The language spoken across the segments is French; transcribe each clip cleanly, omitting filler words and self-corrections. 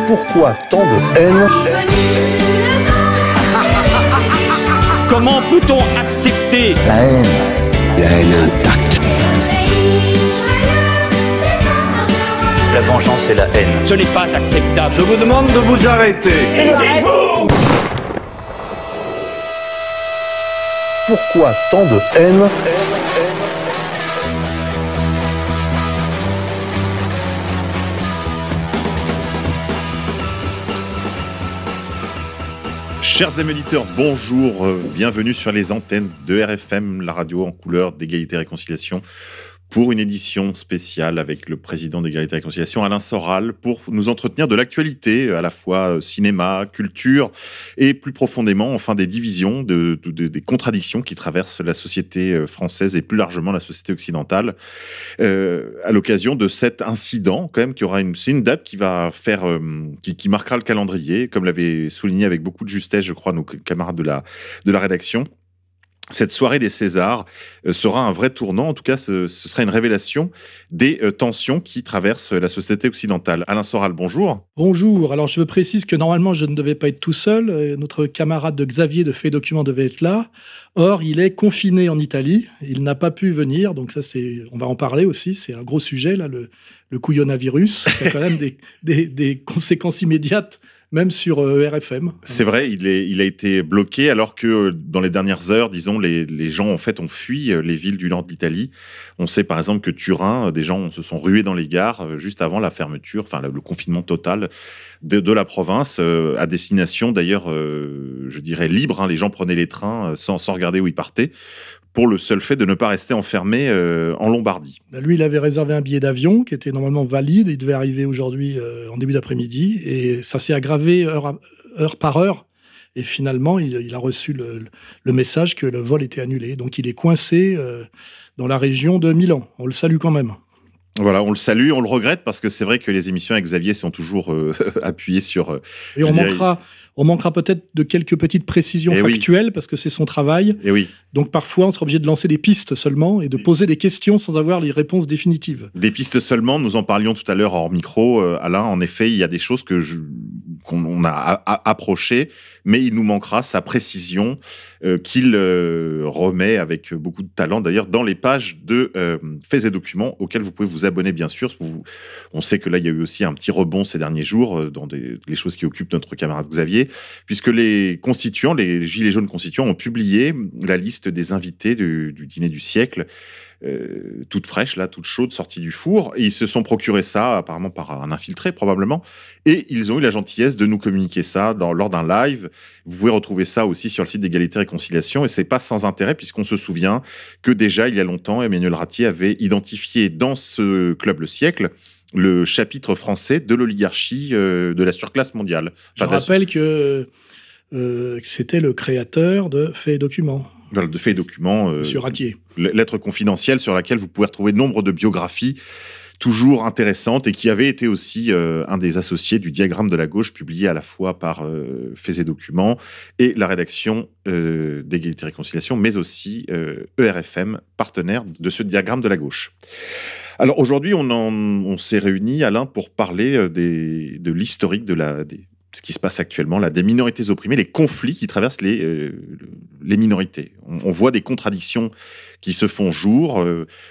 Pourquoi tant de haine? Comment peut-on accepter La haine. La haine intacte. La vengeance et la haine. Ce n'est pas acceptable. Je vous demande de vous arrêter. Pourquoi tant de haine? Chers amis auditeurs, bonjour, bienvenue sur les antennes de RFM, la radio en couleur d'égalité et réconciliation, pour une édition spéciale avec le président d'égalité et réconciliation, Alain Soral, pour nous entretenir de l'actualité, à la fois cinéma, culture, et plus profondément, enfin, des divisions, des contradictions qui traversent la société française et plus largement la société occidentale, à l'occasion de cet incident, quand même, c'est une date qui va faire, qui marquera le calendrier, comme l'avait souligné avec beaucoup de justesse, je crois, nos camarades de la rédaction. Cette soirée des Césars sera un vrai tournant. En tout cas, ce sera une révélation des tensions qui traversent la société occidentale. Alain Soral, bonjour. Bonjour. Alors, je précise que normalement, je ne devais pas être tout seul. Notre camarade de Xavier de Fait Document devait être là. Or, il est confiné en Italie. Il n'a pas pu venir. Donc ça, on va en parler aussi. C'est un gros sujet, là, le couillonavirus. Il y a quand même des conséquences immédiates, même sur RFM. C'est vrai, il a été bloqué alors que dans les dernières heures, disons, les gens en fait ont fui les villes du nord de l'Italie. On sait par exemple que Turin, des gens se sont rués dans les gares juste avant la fermeture, enfin le confinement total de la province, à destination d'ailleurs, je dirais libre. Les gens prenaient les trains sans regarder où ils partaient, pour le seul fait de ne pas rester enfermé en Lombardie. Lui, il avait réservé un billet d'avion qui était normalement valide. Il devait arriver aujourd'hui en début d'après-midi. Et ça s'est aggravé heure par heure. Et finalement, il a reçu le message que le vol était annulé. Donc, il est coincé dans la région de Milan. On le salue quand même. Voilà, on le salue, on le regrette, parce que c'est vrai que les émissions avec Xavier sont toujours appuyées sur... Et on manquera peut-être de quelques petites précisions factuelles, parce que c'est son travail. Et oui. Donc parfois, on sera obligé de lancer des pistes seulement et de poser des questions sans avoir les réponses définitives. Des pistes seulement, nous en parlions tout à l'heure hors micro, Alain. En effet, il y a des choses qu'on a approchées, mais il nous manquera sa précision qu'il remet avec beaucoup de talent, d'ailleurs, dans les pages de Faits et Documents, auxquels vous pouvez vous abonner, bien sûr. On sait que là, il y a eu aussi un petit rebond ces derniers jours dans les choses qui occupent notre camarade Xavier, puisque les Gilets jaunes constituants ont publié la liste des invités du dîner du siècle, toute fraîche, là, toute chaude, sortie du four. Et ils se sont procuré ça, apparemment par un infiltré, probablement. Et ils ont eu la gentillesse de nous communiquer ça lors d'un live. Vous pouvez retrouver ça aussi sur le site d'Égalité et Réconciliation. Et c'est pas sans intérêt, puisqu'on se souvient que déjà, il y a longtemps, Emmanuel Ratier avait identifié dans ce club Le Siècle le chapitre français de l'oligarchie de la surclasse mondiale. Je rappelle que c'était le créateur de Faits et Documents. Voilà, de Faits et Documents. Monsieur Ratier. Lettre confidentielle sur laquelle vous pouvez retrouver nombre de biographies toujours intéressantes et qui avait été aussi un des associés du Diagramme de la gauche, publié à la fois par Faits et Documents et la rédaction d'Égalité et Réconciliation, mais aussi ERFM, partenaire de ce Diagramme de la gauche. Alors aujourd'hui, on s'est réunis, Alain, pour parler de l'historique de ce qui se passe actuellement, là, des minorités opprimées, les conflits qui traversent les minorités. On voit des contradictions qui se font jour.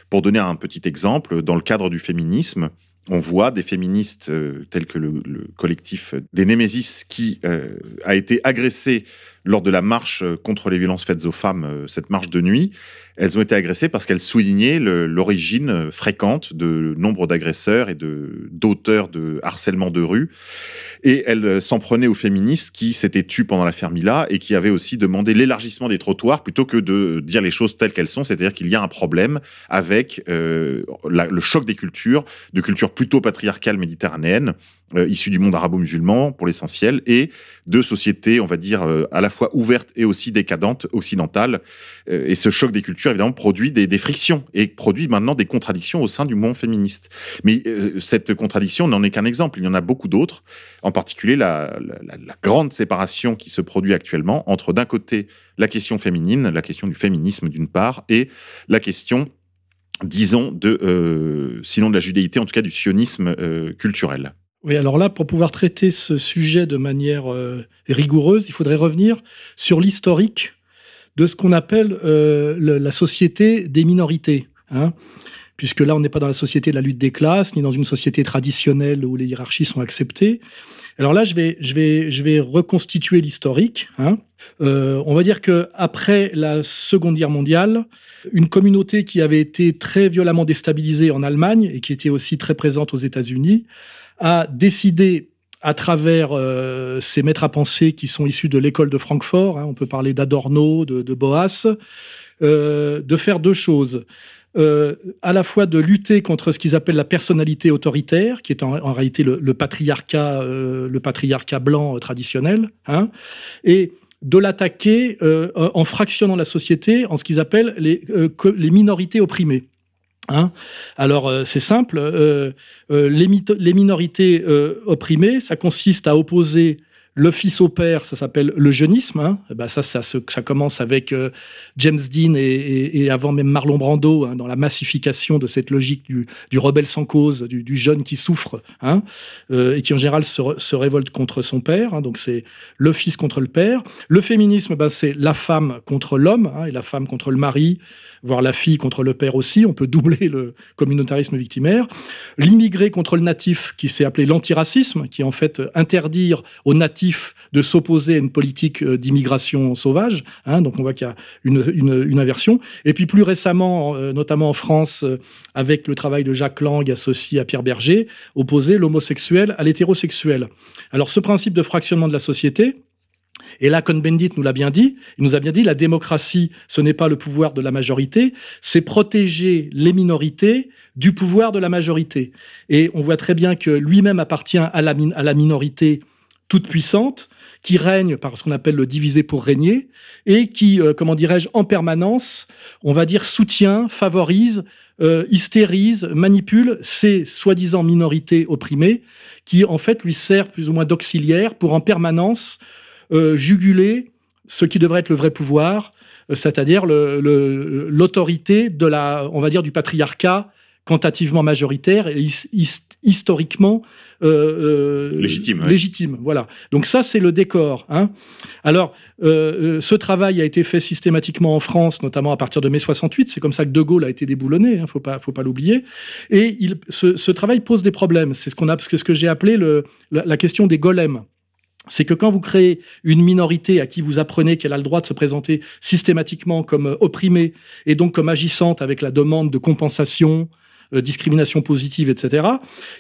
Pour donner un petit exemple, dans le cadre du féminisme, on voit des féministes tels que le collectif des Némésis qui a été agressé lors de la marche contre les violences faites aux femmes, cette marche de nuit. Elles ont été agressées parce qu'elles soulignaient l'origine fréquente de nombre d'agresseurs et d'auteurs de harcèlement de rue. Et elles s'en prenaient aux féministes qui s'étaient tues pendant la Fermila et qui avaient aussi demandé l'élargissement des trottoirs plutôt que de dire les choses telles qu'elles sont. C'est-à-dire qu'il y a un problème avec le choc des cultures, de cultures plutôt patriarcales méditerranéennes, issues du monde arabo-musulman pour l'essentiel, et de sociétés, on va dire, à la fois ouvertes et aussi décadentes, occidentales. Et ce choc des cultures, évidemment, produit des frictions et produit maintenant des contradictions au sein du mouvement féministe. Mais cette contradiction n'en est qu'un exemple. Il y en a beaucoup d'autres, en particulier la grande séparation qui se produit actuellement entre, d'un côté, la question féminine, la question du féminisme d'une part, et la question disons, sinon de la judéité, en tout cas du sionisme culturel. Oui, alors là, pour pouvoir traiter ce sujet de manière rigoureuse, il faudrait revenir sur l'historique de ce qu'on appelle la société des minorités. Hein, puisque là, on n'est pas dans la société de la lutte des classes, ni dans une société traditionnelle où les hiérarchies sont acceptées. Alors là, je vais reconstituer l'historique. Hein. On va dire qu'après la Seconde Guerre mondiale, une communauté qui avait été très violemment déstabilisée en Allemagne et qui était aussi très présente aux États-Unis a décidé, à travers ces maîtres à penser qui sont issus de l'école de Francfort, hein, on peut parler d'Adorno, de Boas, de faire deux choses. À la fois de lutter contre ce qu'ils appellent la personnalité autoritaire, qui est en réalité le patriarcat blanc traditionnel, hein, et de l'attaquer en fractionnant la société en ce qu'ils appellent les minorités opprimées. Hein, alors, c'est simple, les minorités opprimées, ça consiste à opposer le fils au père, ça s'appelle le jeunisme. Hein. Ben ça commence avec James Dean et avant même Marlon Brando, hein, dans la massification de cette logique du rebelle sans cause, du jeune qui souffre, hein, et qui en général se révolte contre son père. Hein, donc c'est le fils contre le père. Le féminisme, ben, c'est la femme contre l'homme, hein, et la femme contre le mari, voire la fille contre le père aussi. On peut doubler le communautarisme victimaire. L'immigré contre le natif, qui s'est appelé l'antiracisme, qui est en fait interdire aux natifs de s'opposer à une politique d'immigration sauvage. Hein, donc on voit qu'il y a une inversion. Et puis plus récemment, notamment en France, avec le travail de Jacques Lang associé à Pierre Berger, opposer l'homosexuel à l'hétérosexuel. Alors ce principe de fractionnement de la société, et là, Cohn-Bendit nous l'a bien dit, il nous a bien dit, la démocratie, ce n'est pas le pouvoir de la majorité, c'est protéger les minorités du pouvoir de la majorité. Et on voit très bien que lui-même appartient à la minorité toute puissante, qui règne par ce qu'on appelle le diviser pour régner, et qui, comment dirais-je, en permanence, on va dire, soutient, favorise, hystérise, manipule ces soi-disant minorités opprimées, qui en fait lui sert plus ou moins d'auxiliaire pour en permanence juguler ce qui devrait être le vrai pouvoir, c'est-à-dire l'autorité de on va dire, du patriarcat quantitativement majoritaire et historiquement légitime. Voilà. Donc ça, c'est le décor. Hein. Alors, ce travail a été fait systématiquement en France, notamment à partir de mai 68. C'est comme ça que De Gaulle a été déboulonné. Hein, faut pas l'oublier. Et ce travail pose des problèmes. C'est ce que j'ai appelé la question des golems. C'est que quand vous créez une minorité à qui vous apprenez qu'elle a le droit de se présenter systématiquement comme opprimée et donc comme agissante avec la demande de compensation, discrimination positive, etc.,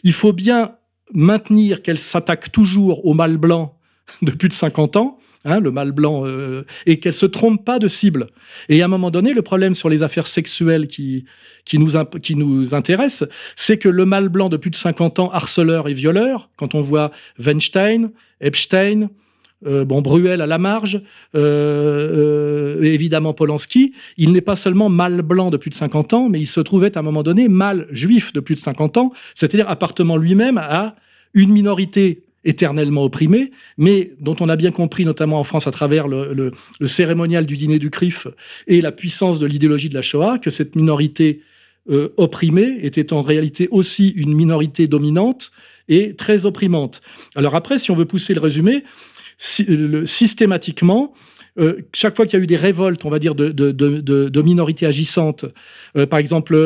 il faut bien maintenir qu'elle s'attaque toujours au mâle blanc de plus de 50 ans, hein, le mâle blanc, et qu'elle ne se trompe pas de cible. Et à un moment donné, le problème sur les affaires sexuelles qui nous intéressent, c'est que le mâle blanc de plus de 50 ans, harceleur et violeur, quand on voit Weinstein, Epstein, Bruel à la marge, et évidemment Polanski, il n'est pas seulement mâle blanc de plus de 50 ans, mais il se trouvait à un moment donné mâle juif de plus de 50 ans, c'est-à-dire appartenant lui-même à une minorité éternellement opprimée, mais dont on a bien compris, notamment en France, à travers le cérémonial du dîner du CRIF et la puissance de l'idéologie de la Shoah, que cette minorité opprimée était en réalité aussi une minorité dominante et très opprimante. Alors après, si on veut pousser le résumé, systématiquement, chaque fois qu'il y a eu des révoltes, on va dire, de minorités agissantes, par exemple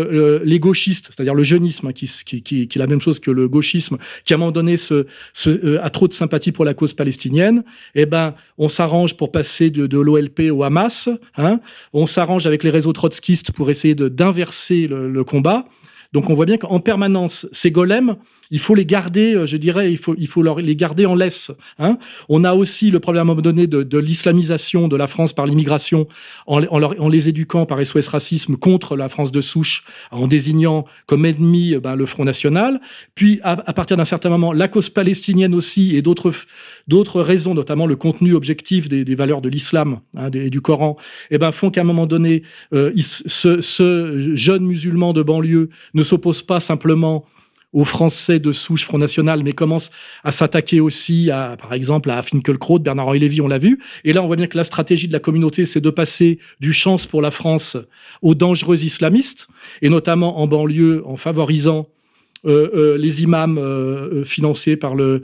les gauchistes, c'est-à-dire le jeunisme, hein, qui est la même chose que le gauchisme, qui à un moment donné a trop de sympathie pour la cause palestinienne, eh ben, on s'arrange pour passer de l'OLP au Hamas, hein, on s'arrange avec les réseaux trotskistes pour essayer d'inverser le combat. Donc on voit bien qu'en permanence, ces golems, il faut les garder, je dirais, il faut les garder en laisse. Hein. On a aussi le problème à un moment donné de l'islamisation de la France par l'immigration, en les éduquant par SOS Racisme contre la France de souche, en désignant comme ennemi le Front National. Puis, à partir d'un certain moment, la cause palestinienne aussi et d'autres raisons, notamment le contenu objectif des valeurs de l'islam, hein, et du Coran, font qu'à un moment donné, ce jeune musulman de banlieue ne s'oppose pas simplement aux Français de souche Front National, mais commence à s'attaquer aussi, par exemple, à Finkielkraut, Bernard-Henri Lévy, on l'a vu. Et là, on voit bien que la stratégie de la communauté, c'est de passer du Chance pour la France aux dangereux islamistes, et notamment en banlieue, en favorisant les imams financés par le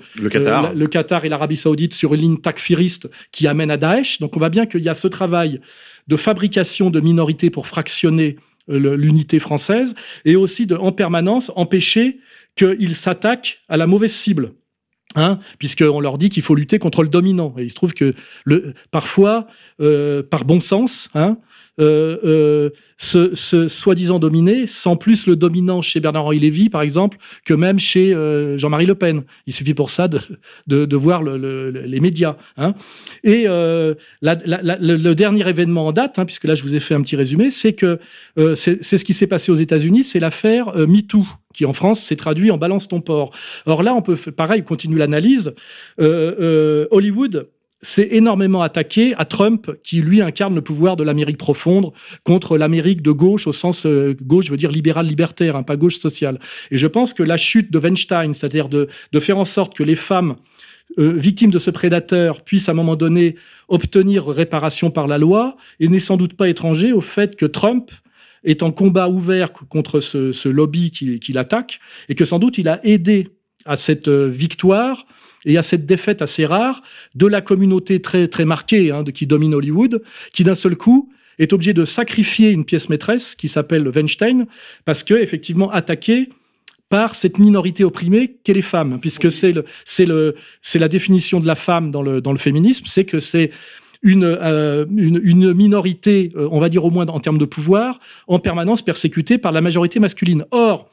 Qatar et l'Arabie Saoudite sur une ligne takfiriste qui amène à Daesh. Donc on voit bien qu'il y a ce travail de fabrication de minorités pour fractionner l'unité française, et aussi en permanence empêcher qu'ils s'attaquent à la mauvaise cible. Puisqu'on leur dit qu'il faut lutter contre le dominant. Et il se trouve que parfois, par bon sens, ce soi-disant dominé sent plus le dominant chez Bernard-Henri Lévy, par exemple, que même chez Jean-Marie Le Pen. Il suffit pour ça de voir les médias. Et le dernier événement en date, puisque là je vous ai fait un petit résumé, c'est que c'est ce qui s'est passé aux États-Unis, c'est l'affaire MeToo, qui en France s'est traduit en balance ton porc. Or là, on peut, pareil, continuer l'analyse. Hollywood s'est énormément attaqué à Trump, qui lui incarne le pouvoir de l'Amérique profonde contre l'Amérique de gauche, au sens gauche, je veux dire libéral-libertaire, pas gauche sociale. Et je pense que la chute de Weinstein, c'est-à-dire de faire en sorte que les femmes victimes de ce prédateur puissent à un moment donné obtenir réparation par la loi, et n'est sans doute pas étranger au fait que Trump est en combat ouvert contre ce lobby qui l'attaque, et que sans doute il a aidé à cette victoire et à cette défaite assez rare de la communauté très, très marquée qui domine Hollywood, qui d'un seul coup est obligée de sacrifier une pièce maîtresse qui s'appelle Weinstein, parce que effectivement attaquée par cette minorité opprimée qu'est les femmes, puisque c'est la définition de la femme dans le féminisme, c'est que c'est une minorité, on va dire au moins en termes de pouvoir, en permanence persécutée par la majorité masculine. Or,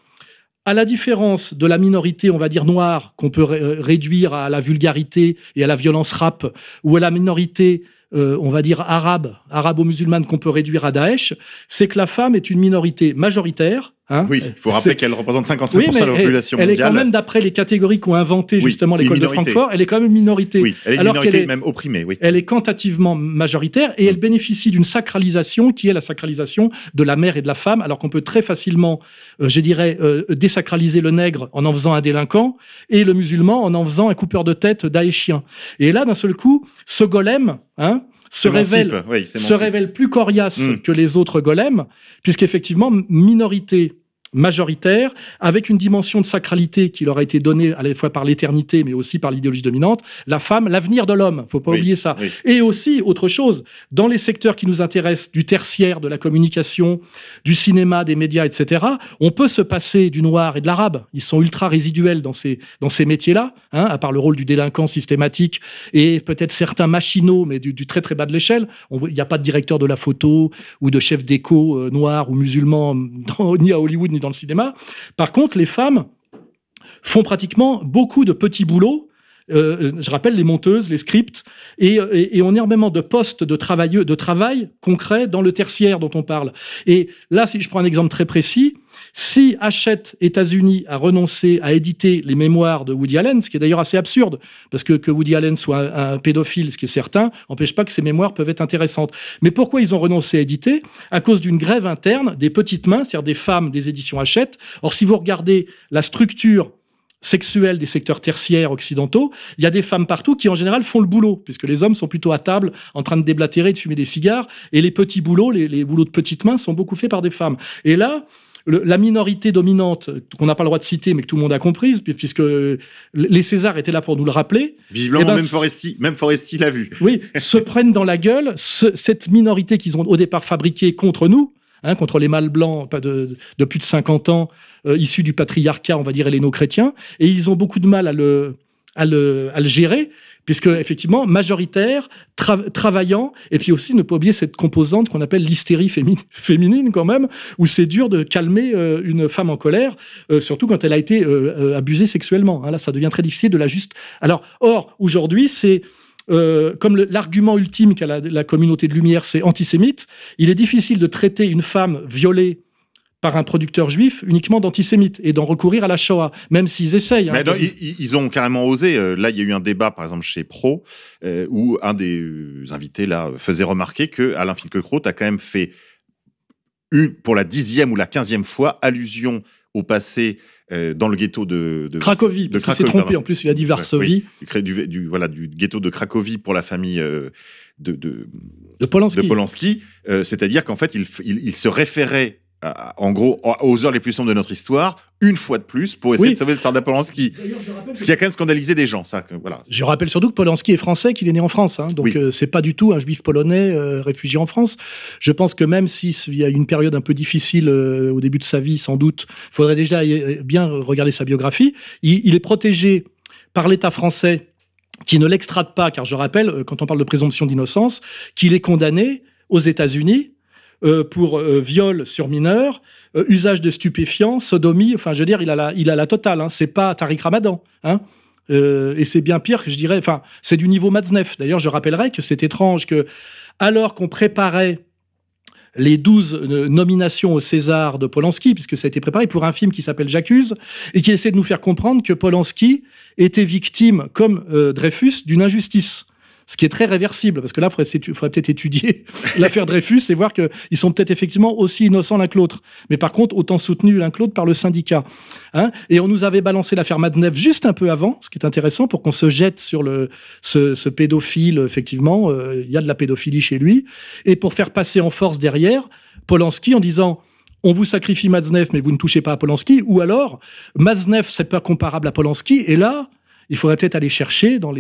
à la différence de la minorité, on va dire noire, qu'on peut réduire à la vulgarité et à la violence rap, ou à la minorité, on va dire arabo-musulmane, qu'on peut réduire à Daesh, c'est que la femme est une minorité majoritaire. Oui, il faut rappeler qu'elle représente 55% de la population mondiale. Elle est quand même, d'après les catégories qu'ont inventé justement l'école de Francfort, elle est quand même une minorité. Oui, elle est une minorité même opprimée. Oui. Elle est quantitativement majoritaire, et elle bénéficie d'une sacralisation qui est la sacralisation de la mère et de la femme, alors qu'on peut très facilement, désacraliser le nègre en faisant un délinquant, et le musulman en faisant un coupeur de tête daéchien. Et là, d'un seul coup, ce golem se révèle plus coriace que les autres golems, puisqu'effectivement, minorité majoritaire, avec une dimension de sacralité qui leur a été donnée à la fois par l'éternité, mais aussi par l'idéologie dominante, la femme, l'avenir de l'homme, faut pas oublier ça. Oui. Et aussi, autre chose, dans les secteurs qui nous intéressent, du tertiaire, de la communication, du cinéma, des médias, etc., on peut se passer du noir et de l'arabe. Ils sont ultra résiduels dans ces métiers-là, à part le rôle du délinquant systématique, et peut-être certains machinaux, mais du très très bas de l'échelle. Il n'y a pas de directeur de la photo, ou de chef d'éco noir ou musulman, ni à Hollywood, ni dans le cinéma. Par contre, les femmes font pratiquement beaucoup de petits boulots. Je rappelle les monteuses, les scripts, et on a énormément de postes de travail concret dans le tertiaire dont on parle. Et là, si je prends un exemple très précis, si Hachette États-Unis a renoncé à éditer les mémoires de Woody Allen, ce qui est d'ailleurs assez absurde, parce que Woody Allen soit un pédophile, ce qui est certain, n'empêche pas que ses mémoires peuvent être intéressantes. Mais pourquoi ils ont renoncé à éditer ? À cause d'une grève interne des petites mains, c'est-à-dire des femmes des éditions Hachette. Or, si vous regardez la structure sexuelle des secteurs tertiaires occidentaux, il y a des femmes partout qui en général font le boulot, puisque les hommes sont plutôt à table en train de déblatérer, de fumer des cigares, et les petits boulots, les boulots de petites mains sont beaucoup faits par des femmes. Et là, la minorité dominante, qu'on n'a pas le droit de citer, mais que tout le monde a comprise, puisque les Césars étaient là pour nous le rappeler. Visiblement, même Foresti l'a vu. Oui, se prennent dans la gueule cette minorité qu'ils ont au départ fabriquée contre nous, contre les mâles blancs de plus de 50 ans, issus du patriarcat, on va dire, helléno-chrétien, et ils ont beaucoup de mal à le gérer, puisque effectivement majoritaire, travaillant, et puis aussi ne pas oublier cette composante qu'on appelle l'hystérie féminine quand même, où c'est dur de calmer une femme en colère, surtout quand elle a été abusée sexuellement. Là, ça devient très difficile de la juste. Alors, or aujourd'hui, c'est comme l'argument ultime qu'a la communauté de Lumière, c'est antisémite. Il est difficile de traiter une femme violée par un producteur juif uniquement d'antisémite et d'en recourir à la Shoah, même s'ils essayent. Mais non, ils ont carrément osé. Là, il y a eu un débat, par exemple, chez Pro, où un des invités là faisait remarquer que Alain Finkielkraut a quand même fait pour la 10e ou la 15e fois allusion au passé dans le ghetto de Cracovie, parce qu'il s'est trompé, pardon. en plus il a dit Varsovie. Oui, du ghetto de Cracovie pour la famille de Polanski. C'est-à-dire qu'en fait, il se référait en gros aux heures les plus sombres de notre histoire, une fois de plus, pour essayer de sauver le Tsar Polanski. Ce qui a quand même scandalisé des gens. Voilà. Je rappelle surtout que Polanski est français, qu'il est né en France. Hein, donc, c'est pas du tout un juif polonais réfugié en France. Je pense que même s'il y a une période un peu difficile au début de sa vie, sans doute, il faudrait déjà bien regarder sa biographie. Il est protégé par l'État français qui ne l'extrade pas, car je rappelle, quand on parle de présomption d'innocence, qu'il est condamné aux États-Unis pour viol sur mineur, usage de stupéfiants, sodomie, enfin je veux dire, il a la totale, hein, c'est pas Tariq Ramadan, hein, et c'est bien pire que je dirais, enfin c'est du niveau Matzneff. D'ailleurs je rappellerai que c'est étrange que, alors qu'on préparait les 12 nominations au César de Polanski, puisque ça a été préparé pour un film qui s'appelle J'accuse, et qui essaie de nous faire comprendre que Polanski était victime, comme Dreyfus, d'une injustice. Ce qui est très réversible, parce que là, il faudrait peut-être étudier l'affaire Dreyfus et voir qu'ils sont peut-être effectivement aussi innocents l'un que l'autre. Mais par contre, autant soutenus l'un que l'autre par le syndicat. Hein, et on nous avait balancé l'affaire Matzneff juste un peu avant, ce qui est intéressant, pour qu'on se jette sur ce pédophile. Effectivement, il y a de la pédophilie chez lui. Et pour faire passer en force derrière Polanski en disant... On vous sacrifie Matzneff, mais vous ne touchez pas à Polanski. Ou alors, Matzneff, c'est pas comparable à Polanski. Et là, il faudrait peut-être aller chercher dans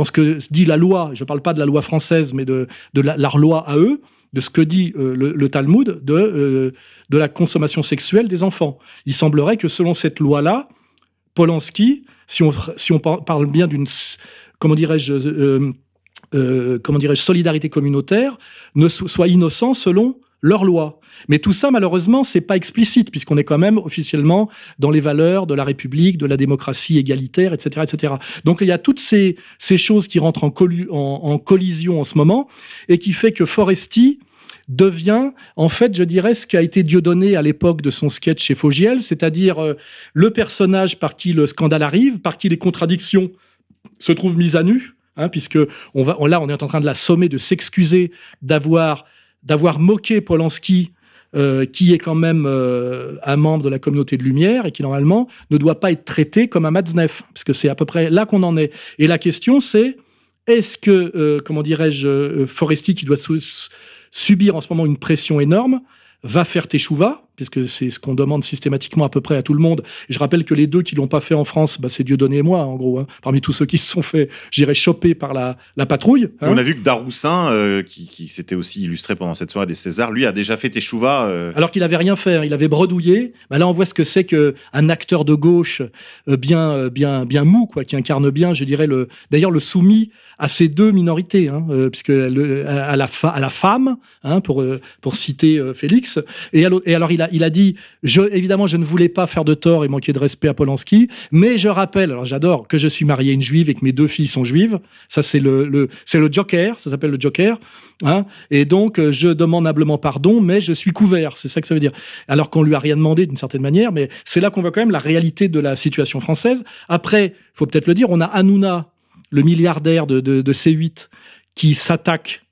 ce que dit la loi, je ne parle pas de la loi française, mais de leur loi à eux, de ce que dit le Talmud de la consommation sexuelle des enfants. Il semblerait que selon cette loi-là, Polanski, si on parle bien d'une, comment dirais-je, solidarité communautaire, ne soit innocent selon leur loi. Mais tout ça, malheureusement, c'est pas explicite, puisqu'on est quand même officiellement dans les valeurs de la République, de la démocratie égalitaire, etc., etc. Donc il y a toutes ces choses qui rentrent en collision en ce moment, et qui fait que Foresti devient, en fait, je dirais, ce qu'a été Dieudonné à l'époque de son sketch chez Fogiel, c'est-à-dire le personnage par qui le scandale arrive, par qui les contradictions se trouvent mises à nu, hein, puisque là, on est en train de la sommer de s'excuser d'avoir moqué Polanski, qui est quand même un membre de la communauté de Lumière et qui, normalement, ne doit pas être traité comme un Matzneff, parce que c'est à peu près là qu'on en est. Et la question, c'est, est-ce que, Foresti, qui doit subir en ce moment une pression énorme, va faire teshuva, puisque c'est ce qu'on demande systématiquement à peu près à tout le monde. Et je rappelle que les deux qui l'ont pas fait en France, c'est Dieudonné et moi, en gros, hein, parmi tous ceux qui se sont fait, j'irais, choper par la patrouille. Hein. On a vu que Daroussin, qui s'était aussi illustré pendant cette soirée des Césars, lui a déjà fait teshuva. Alors qu'il avait rien fait, hein, il avait bredouillé. Là, on voit ce que c'est qu'un acteur de gauche bien mou, quoi, qui incarne bien, je dirais, d'ailleurs le soumis à ces deux minorités, hein, puisque à la femme, hein, pour citer Félix. Et alors il a dit, évidemment, je ne voulais pas faire de tort et manquer de respect à Polanski, mais je rappelle, alors j'adore, que je suis marié à une juive et que mes 2 filles sont juives. Ça, c'est le Joker, ça s'appelle le Joker. Hein, et donc, je demande humblement pardon, mais je suis couvert. C'est ça que ça veut dire. Alors qu'on lui a rien demandé d'une certaine manière, mais c'est là qu'on voit quand même la réalité de la situation française. Après, il faut peut-être le dire, on a Hanouna, le milliardaire de C8, qui s'attaque,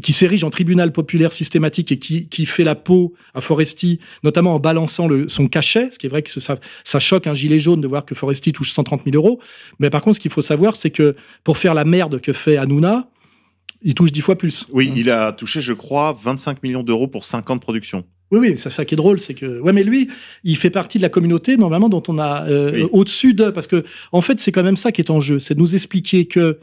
qui s'érige en tribunal populaire systématique et qui fait la peau à Foresti, notamment en balançant son cachet, ce qui est vrai que ça choque un gilet jaune de voir que Foresti touche 130 000 €. Mais par contre, ce qu'il faut savoir, c'est que pour faire la merde que fait Hanouna, il touche 10 fois plus. Oui, il a touché, je crois, 25 millions d'euros pour 5 ans de production. Oui, c'est ça qui est drôle, c'est que... Ouais, mais lui, il fait partie de la communauté, normalement, dont on a au-dessus d'eux, parce que, en fait, c'est quand même ça qui est en jeu, c'est de nous expliquer que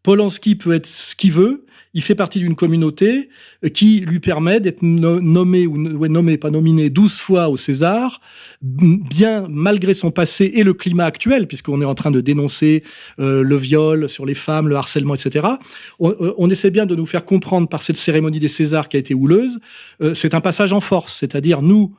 Polanski peut être ce qu'il veut, il fait partie d'une communauté qui lui permet d'être nommé, pas nominé 12 fois au César, bien malgré son passé et le climat actuel, puisqu'on est en train de dénoncer le viol sur les femmes, le harcèlement, etc. On essaie bien de nous faire comprendre par cette cérémonie des Césars qui a été houleuse, c'est un passage en force, c'est-à-dire nous,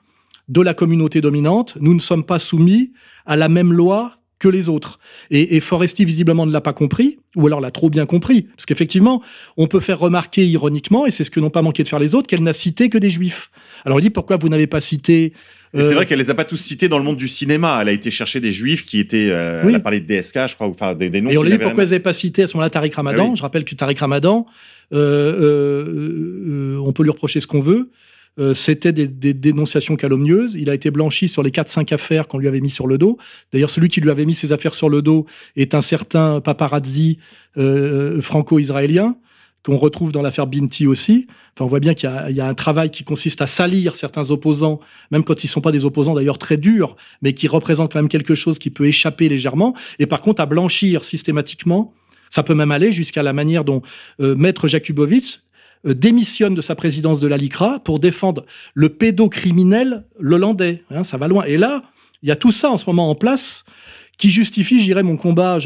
de la communauté dominante, nous ne sommes pas soumis à la même loi que les autres. Et Foresti, visiblement, ne l'a pas compris, ou alors l'a trop bien compris. Parce qu'effectivement, on peut faire remarquer ironiquement, et c'est ce que n'ont pas manqué de faire les autres, qu'elle n'a cité que des juifs. Alors il dit, pourquoi vous n'avez pas cité... Et c'est vrai qu'elle les a pas tous cités dans le monde du cinéma. Elle a été chercher des juifs qui étaient... Elle a parlé de DSK, je crois, enfin des noms... Et on lui dit, pourquoi elle n'avait pas cité à ce moment-là Tariq Ramadan. Je rappelle que Tariq Ramadan, on peut lui reprocher ce qu'on veut, c'était des dénonciations calomnieuses. Il a été blanchi sur les 4-5 affaires qu'on lui avait mis sur le dos. D'ailleurs, celui qui lui avait mis ces affaires sur le dos est un certain paparazzi franco-israélien, qu'on retrouve dans l'affaire Binti aussi. Enfin, on voit bien qu'il y a un travail qui consiste à salir certains opposants, même quand ils ne sont pas des opposants d'ailleurs très durs, mais qui représentent quand même quelque chose qui peut échapper légèrement. Et par contre, à blanchir systématiquement, ça peut même aller jusqu'à la manière dont Maître Jakubowicz démissionne de sa présidence de la LICRA pour défendre le pédocriminel hollandais. Hein, ça va loin. Et là, il y a tout ça en ce moment en place qui justifie, je dirais, mon combat,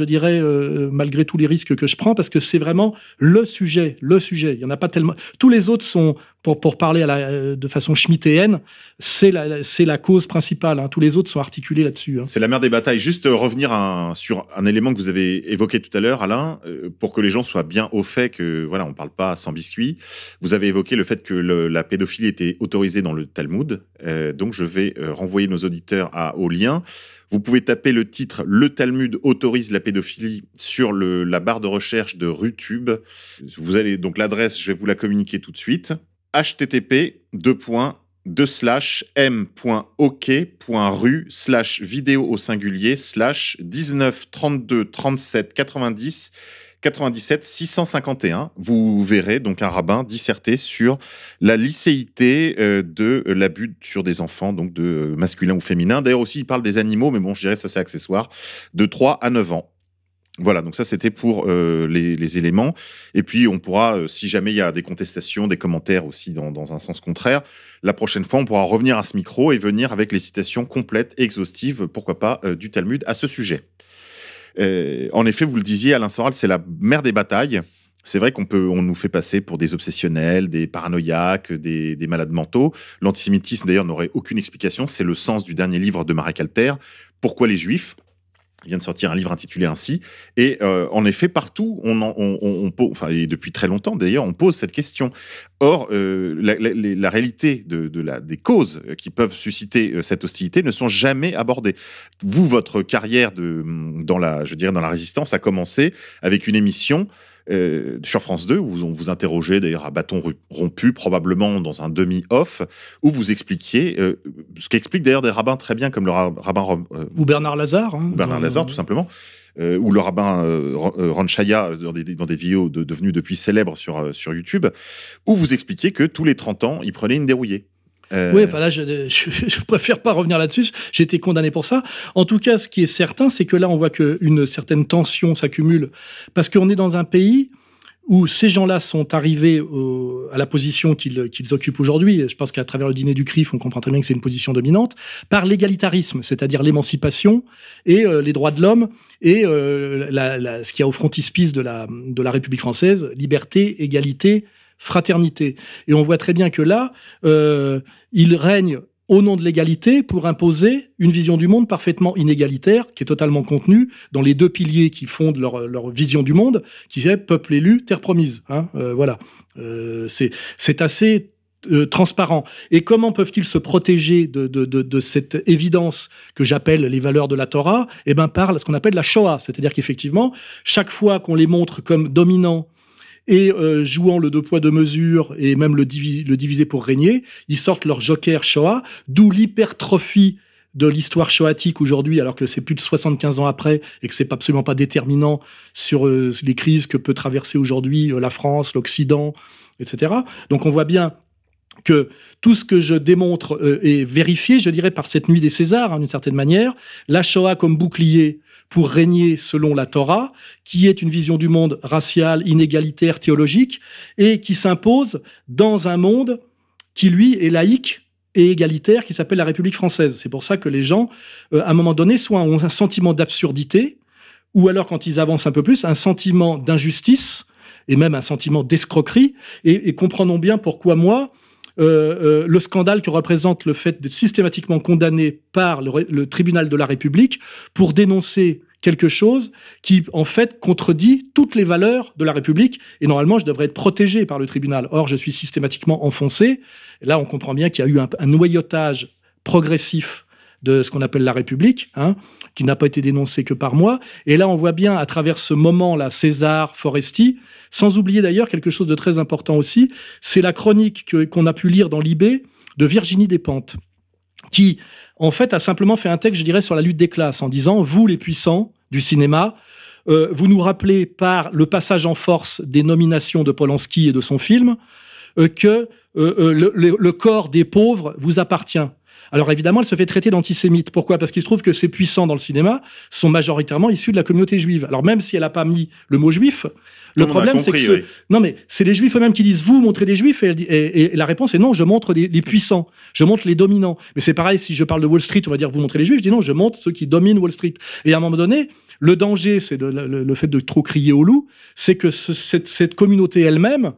malgré tous les risques que je prends, parce que c'est vraiment le sujet. Il n'y en a pas tellement. Tous les autres sont, pour parler de façon schmittéenne, c'est la cause principale. Hein. Tous les autres sont articulés là-dessus. Hein. C'est la mère des batailles. Juste revenir sur un élément que vous avez évoqué tout à l'heure, Alain, pour que les gens soient bien au fait que, voilà, on ne parle pas sans biscuit. Vous avez évoqué le fait que la pédophilie était autorisée dans le Talmud. Donc, je vais renvoyer nos auditeurs au lien. Vous pouvez taper le titre « Le Talmud autorise la pédophilie » sur la barre de recherche de RuTube. Vous allez donc l'adresse, je vais vous la communiquer tout de suite. http://m.ok.ru/vidéo au singulier /19 32 37 90 97 651. Vous verrez donc un rabbin disserter sur la licéité de l'abus sur des enfants, donc de masculins ou féminins. D'ailleurs aussi, il parle des animaux, mais bon, je dirais ça c'est accessoire, de 3 à 9 ans. Voilà, donc ça c'était pour les éléments. Et puis on pourra, si jamais il y a des contestations, des commentaires aussi dans un sens contraire, la prochaine fois on pourra revenir à ce micro et venir avec les citations complètes et exhaustives, pourquoi pas, du Talmud à ce sujet. En effet, vous le disiez, Alain Soral, c'est la mère des batailles. C'est vrai on nous fait passer pour des obsessionnels, des paranoïaques, des malades mentaux. L'antisémitisme, d'ailleurs, n'aurait aucune explication. C'est le sens du dernier livre de Marek Alter. Pourquoi les Juifs ? Il vient de sortir un livre intitulé ainsi. Et en effet, partout, et depuis très longtemps d'ailleurs, on pose cette question. Or, la réalité des causes qui peuvent susciter cette hostilité ne sont jamais abordées. Vous, votre carrière dans la résistance a commencé avec une émission sur France 2, où on vous interrogeait d'ailleurs à bâton rompu, probablement dans un demi-off, où vous expliquiez, ce qu'expliquent d'ailleurs des rabbins très bien, comme le rabbin... ou Bernard Lazare. Hein, Bernard Lazare, tout simplement. Ou le rabbin Ron Chaya, dans des vidéos devenues depuis célèbres sur YouTube, où vous expliquiez que tous les 30 ans, il prenait une dérouillée. Oui, enfin là, je préfère pas revenir là-dessus. J'ai été condamné pour ça. En tout cas, ce qui est certain, c'est que là, on voit qu'une certaine tension s'accumule parce qu'on est dans un pays où ces gens-là sont arrivés à la position qu'ils occupent aujourd'hui. Je pense qu'à travers le dîner du CRIF, on comprend très bien que c'est une position dominante, par l'égalitarisme, c'est-à-dire l'émancipation et les droits de l'homme et ce qu'il y a au frontispice de la République française, liberté, égalité, fraternité. Et on voit très bien que là, il règne au nom de l'égalité pour imposer une vision du monde parfaitement inégalitaire, qui est totalement contenue dans les 2 piliers qui fondent leur vision du monde, qui est peuple élu, terre promise. Hein, voilà. C'est assez transparent. Et comment peuvent-ils se protéger de cette évidence que j'appelle les valeurs de la Torah ? Eh bien, par ce qu'on appelle la Shoah. C'est-à-dire qu'effectivement, chaque fois qu'on les montre comme dominants et jouant le 2 poids 2 mesures et même le diviser pour régner, ils sortent leur joker Shoah, d'où l'hypertrophie de l'histoire shoatique aujourd'hui, alors que c'est plus de 75 ans après et que c'est absolument pas déterminant sur les crises que peut traverser aujourd'hui la France, l'Occident, etc. Donc on voit bien que tout ce que je démontre est vérifié, je dirais, par cette nuit des Césars, hein, d'une certaine manière. La Shoah comme bouclier pour régner selon la Torah, qui est une vision du monde raciale, inégalitaire, théologique, et qui s'impose dans un monde qui, lui, est laïque et égalitaire, qui s'appelle la République française. C'est pour ça que les gens, à un moment donné, soit ont un sentiment d'absurdité, ou alors, quand ils avancent un peu plus, un sentiment d'injustice, et même un sentiment d'escroquerie, et comprenons bien pourquoi moi, le scandale que représente le fait d'être systématiquement condamné par le tribunal de la République pour dénoncer quelque chose qui, en fait, contredit toutes les valeurs de la République. Et normalement, je devrais être protégé par le tribunal. Or, je suis systématiquement enfoncé. Et là, on comprend bien qu'il y a eu un noyautage progressif de ce qu'on appelle la République, hein, qui n'a pas été dénoncé que par moi. Et là, on voit bien, à travers ce moment-là, César, Foresti, sans oublier d'ailleurs quelque chose de très important aussi, c'est la chronique qu'on a pu lire dans Libé de Virginie Despentes, qui, en fait, a simplement fait un texte, je dirais, sur la lutte des classes, en disant « Vous, les puissants du cinéma, vous nous rappelez par le passage en force des nominations de Polanski et de son film que le corps des pauvres vous appartient. » Alors évidemment, elle se fait traiter d'antisémite. Pourquoi ? Parce qu'il se trouve que ces puissants dans le cinéma sont majoritairement issus de la communauté juive. Alors même si elle n'a pas mis le mot juif, le problème c'est que non mais c'est les juifs eux-mêmes qui disent vous montrez des juifs et la réponse est non, je montre les puissants, je montre les dominants. Mais c'est pareil si je parle de Wall Street, on va dire vous montrez les juifs, je dis non, je montre ceux qui dominent Wall Street. Et à un moment donné, le danger, c'est le fait de trop crier au loup, c'est que cette communauté elle-même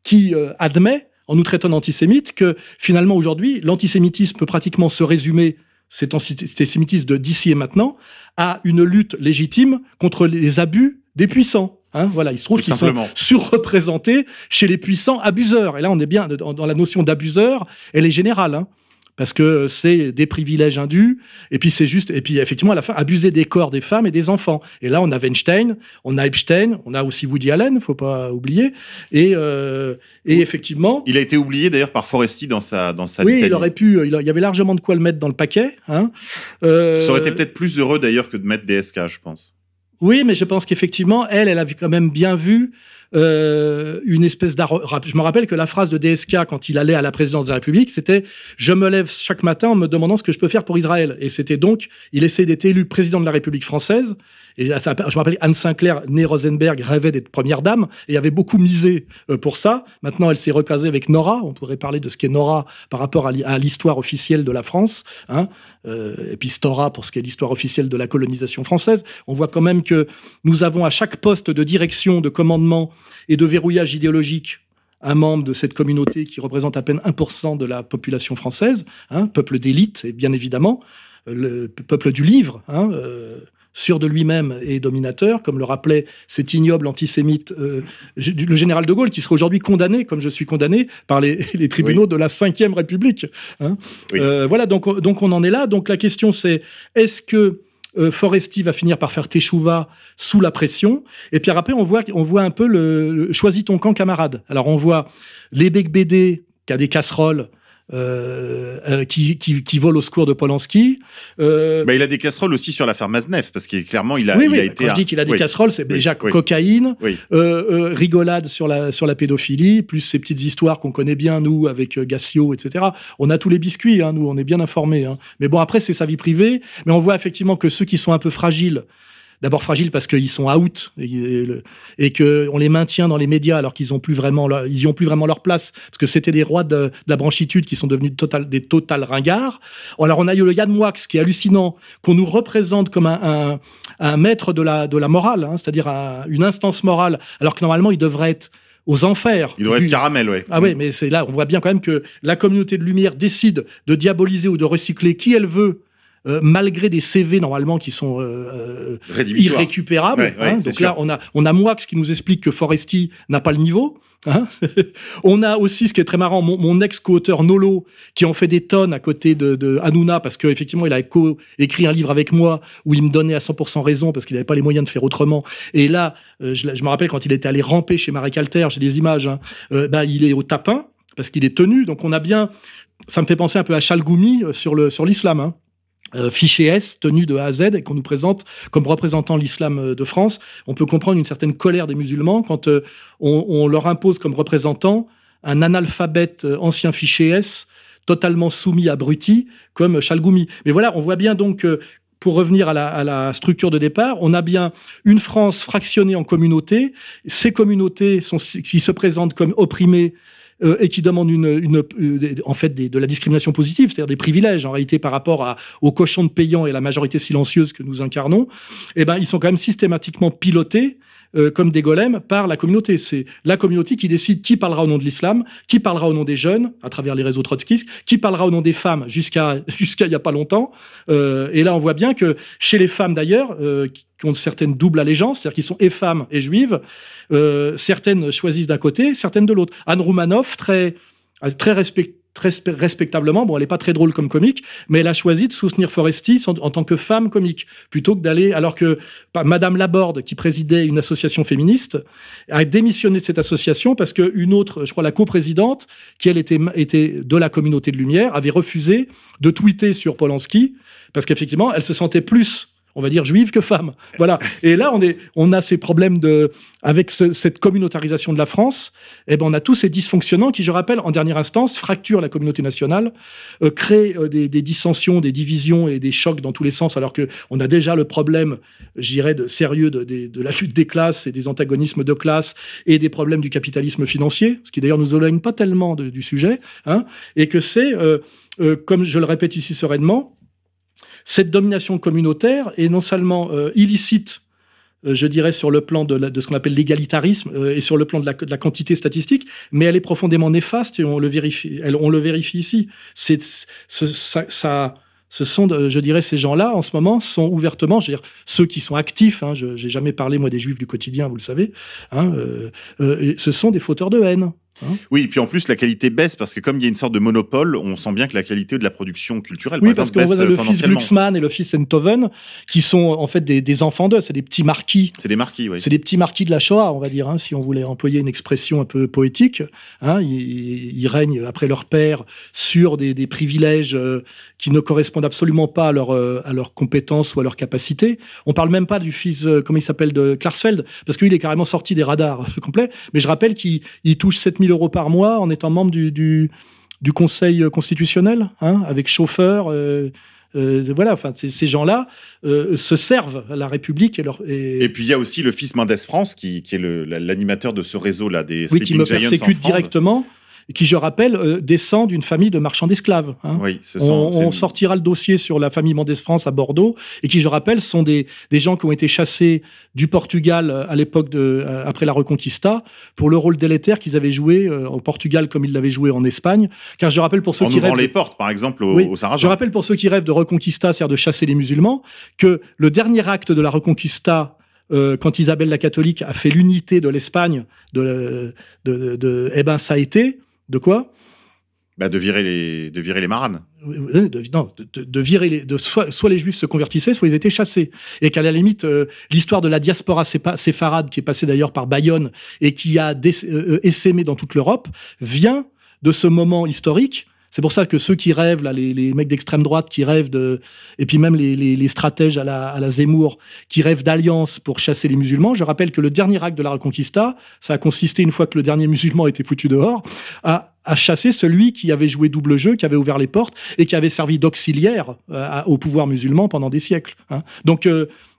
qui admet en nous traitant d'antisémites, que finalement aujourd'hui, l'antisémitisme peut pratiquement se résumer, cet antisémitisme d'ici et maintenant, à une lutte légitime contre les abus des puissants. Voilà, il se trouve qu'ils sont surreprésentés chez les puissants abuseurs. Et là, on est bien dans la notion d'abuseur, elle est générale. Parce que c'est des privilèges indus, et puis c'est juste, et puis effectivement à la fin abuser des corps des femmes et des enfants. Et là on a Weinstein, on a Epstein, on a aussi Woody Allen, faut pas oublier. Et effectivement, il a été oublié d'ailleurs par Foresti dans sa. Oui, litanie. il aurait pu, il y avait largement de quoi le mettre dans le paquet. Ça aurait été peut-être plus heureux d'ailleurs que de mettre DSK, je pense. Oui, mais je pense qu'effectivement elle avait quand même bien vu. Une espèce je me rappelle que la phrase de DSK quand il allait à la présidence de la République, c'était « Je me lève chaque matin en me demandant ce que je peux faire pour Israël ». Et c'était donc, il essayait d'être élu président de la République française. Et je me rappelle, Anne Sinclair, née Rosenberg, rêvait d'être première dame et avait beaucoup misé pour ça. Maintenant, elle s'est recasée avec Nora. On pourrait parler de ce qu'est Nora par rapport à l'histoire officielle de la France. Et puis Stora pour ce qui est l'histoire officielle de la colonisation française. On voit quand même que nous avons à chaque poste de direction, de commandement et de verrouillage idéologique un membre de cette communauté qui représente à peine 1% de la population française, peuple d'élite, et bien évidemment, le peuple du livre, sûr de lui-même et dominateur, comme le rappelait cet ignoble antisémite, le général de Gaulle, qui serait aujourd'hui condamné, comme je suis condamné, par les tribunaux de la Ve République. Voilà, donc on en est là. Donc la question c'est, est-ce que Foresti va finir par faire teshuva sous la pression? Et puis après, on voit un peu le choisis ton camp, camarade. Alors on voit Lébec Bédé, qui a des casseroles, qui vole au secours de Polanski. Il a des casseroles aussi sur l'affaire Maznev, parce qu'il clairement il a été. Quand je dis qu'il a des casseroles, c'est déjà cocaïne, rigolade sur la pédophilie, plus ces petites histoires qu'on connaît bien nous avec Gassio, etc. On a tous les biscuits, nous on est bien informés. Mais bon après c'est sa vie privée, mais on voit effectivement que ceux qui sont un peu fragiles. D'abord fragiles parce qu'ils sont out et qu'on les maintient dans les médias alors qu'ils ont plus vraiment leur place parce que c'était des rois de la branchitude qui sont devenus des total ringards. Alors on a eu le Yann Moix qui est hallucinant, qu'on nous représente comme un maître de la morale, c'est-à-dire une instance morale, alors que normalement il devrait être aux enfers. Il devrait être caramel, ouais. Ah oui, mais c'est là, on voit bien quand même que la communauté de lumière décide de diaboliser ou de recycler qui elle veut, malgré des CV normalement qui sont irrécupérables. Donc là, on a Moix qui nous explique que Foresti n'a pas le niveau. On a aussi, ce qui est très marrant, mon ex-co-auteur Nolo, qui en fait des tonnes à côté de Hanouna, parce qu'effectivement, il a écrit un livre avec moi où il me donnait à 100% raison, parce qu'il n'avait pas les moyens de faire autrement. Et là, je me rappelle quand il était allé ramper chez Marie Calter, j'ai des images, il est au tapin, parce qu'il est tenu. Donc on a bien... Ça me fait penser un peu à Chalgoumi sur l'islam, fiché S, tenu de A à Z, et qu'on nous présente comme représentant l'islam de France. On peut comprendre une certaine colère des musulmans quand on leur impose comme représentant un analphabète ancien fiché S, totalement soumis, abruti, comme Chalgoumi. Mais voilà, on voit bien donc pour revenir à la structure de départ, on a bien une France fractionnée en communautés. Ces communautés qui se présentent comme opprimées et qui demandent en fait de la discrimination positive, c'est-à-dire des privilèges en réalité par rapport aux cochons de payants et la majorité silencieuse que nous incarnons, ils sont quand même systématiquement pilotés comme des golems par la communauté. C'est la communauté qui décide qui parlera au nom de l'islam, qui parlera au nom des jeunes à travers les réseaux trotskistes, qui parlera au nom des femmes jusqu'à il y a pas longtemps. Et là, on voit bien que chez les femmes d'ailleurs, qui ont certaines doubles allégeances, c'est-à-dire qui sont et femmes et juives, certaines choisissent d'un côté, certaines de l'autre. Anne Roumanoff, très très respectablement, bon, elle n'est pas très drôle comme comique, mais elle a choisi de soutenir Foresti en tant que femme comique, plutôt que d'aller... Alors que Madame Laborde, qui présidait une association féministe, a démissionné de cette association parce qu'une autre, je crois la coprésidente, qui elle était de la communauté de Lumière, avait refusé de tweeter sur Polanski, parce qu'effectivement, elle se sentait plus... on va dire juive que femme. Voilà. Et là, on a ces problèmes avec cette communautarisation de la France. Eh ben, on a tous ces dysfonctionnements qui, je rappelle, en dernière instance, fracturent la communauté nationale, créent des dissensions, des divisions et des chocs dans tous les sens, alors qu'on a déjà le problème, je dirais, sérieux de la lutte des classes et des antagonismes de classe et des problèmes du capitalisme financier, ce qui d'ailleurs nous éloigne pas tellement du sujet, hein, et que c'est, comme je le répète ici sereinement, cette domination communautaire est non seulement illicite, je dirais, sur le plan de ce qu'on appelle l'égalitarisme et sur le plan de la quantité statistique, mais elle est profondément néfaste et on le vérifie ici. Ce sont, je dirais, ces gens-là, en ce moment, sont ouvertement, je veux dire, ceux qui sont actifs, hein, je n'ai jamais parlé, moi, des juifs du quotidien, vous le savez, hein, ce sont des fauteurs de haine. Hein. Oui, et puis en plus, la qualité baisse, parce que comme il y a une sorte de monopole, on sent bien que la qualité de la production culturelle, oui, par parce exemple, qu'on voit baisse le fils Glucksmann et le fils Enthoven, qui sont en fait des enfants d'eux, c'est des petits marquis. C'est des marquis, oui. C'est des petits marquis de la Shoah, on va dire, hein, si on voulait employer une expression un peu poétique. Hein, ils règnent après leur père sur des privilèges qui ne correspondent absolument pas à leurs compétences ou à leurs capacités. On parle même pas du fils, comment il s'appelle, de Klarsfeld, parce qu'il est carrément sorti des radars complets. Mais je rappelle qu'il touche 7 000 € par mois en étant membre du Conseil constitutionnel, hein, avec chauffeur. Voilà, enfin, ces gens-là se servent à la République. Et puis il y a aussi le fils Mendès France, qui est l'animateur de ce réseau-là, des oui, qui me Giants persécute directement. Qui, je rappelle, descend d'une famille de marchands d'esclaves. Hein. Oui, on sortira le dossier sur la famille Mendès France à Bordeaux, et qui, je rappelle, sont des gens qui ont été chassés du Portugal à l'époque après la Reconquista pour le rôle délétère qu'ils avaient joué au Portugal comme ils l'avaient joué en Espagne. Car je rappelle pour ceux qui rêvent les portes, par exemple, au Sarrasin. Je rappelle pour ceux qui rêvent de Reconquista, c'est-à-dire de chasser les musulmans, que le dernier acte de la Reconquista, quand Isabelle la catholique a fait l'unité de l'Espagne, eh ben ça a été de quoi ? De virer les maranes. De virer soit les juifs se convertissaient, soit ils étaient chassés. Et qu'à la limite, l'histoire de la diaspora séfarade, qui est passée d'ailleurs par Bayonne et qui a essaimé dans toute l'Europe, vient de ce moment historique. C'est pour ça que ceux qui rêvent, là, les mecs d'extrême droite qui rêvent et puis même les stratèges à la Zemmour, qui rêvent d'alliance pour chasser les musulmans, je rappelle que le dernier acte de la Reconquista, ça a consisté, une fois que le dernier musulman a été foutu dehors, à chasser celui qui avait joué double jeu, qui avait ouvert les portes et qui avait servi d'auxiliaire au pouvoir musulman pendant des siècles. Hein. Donc,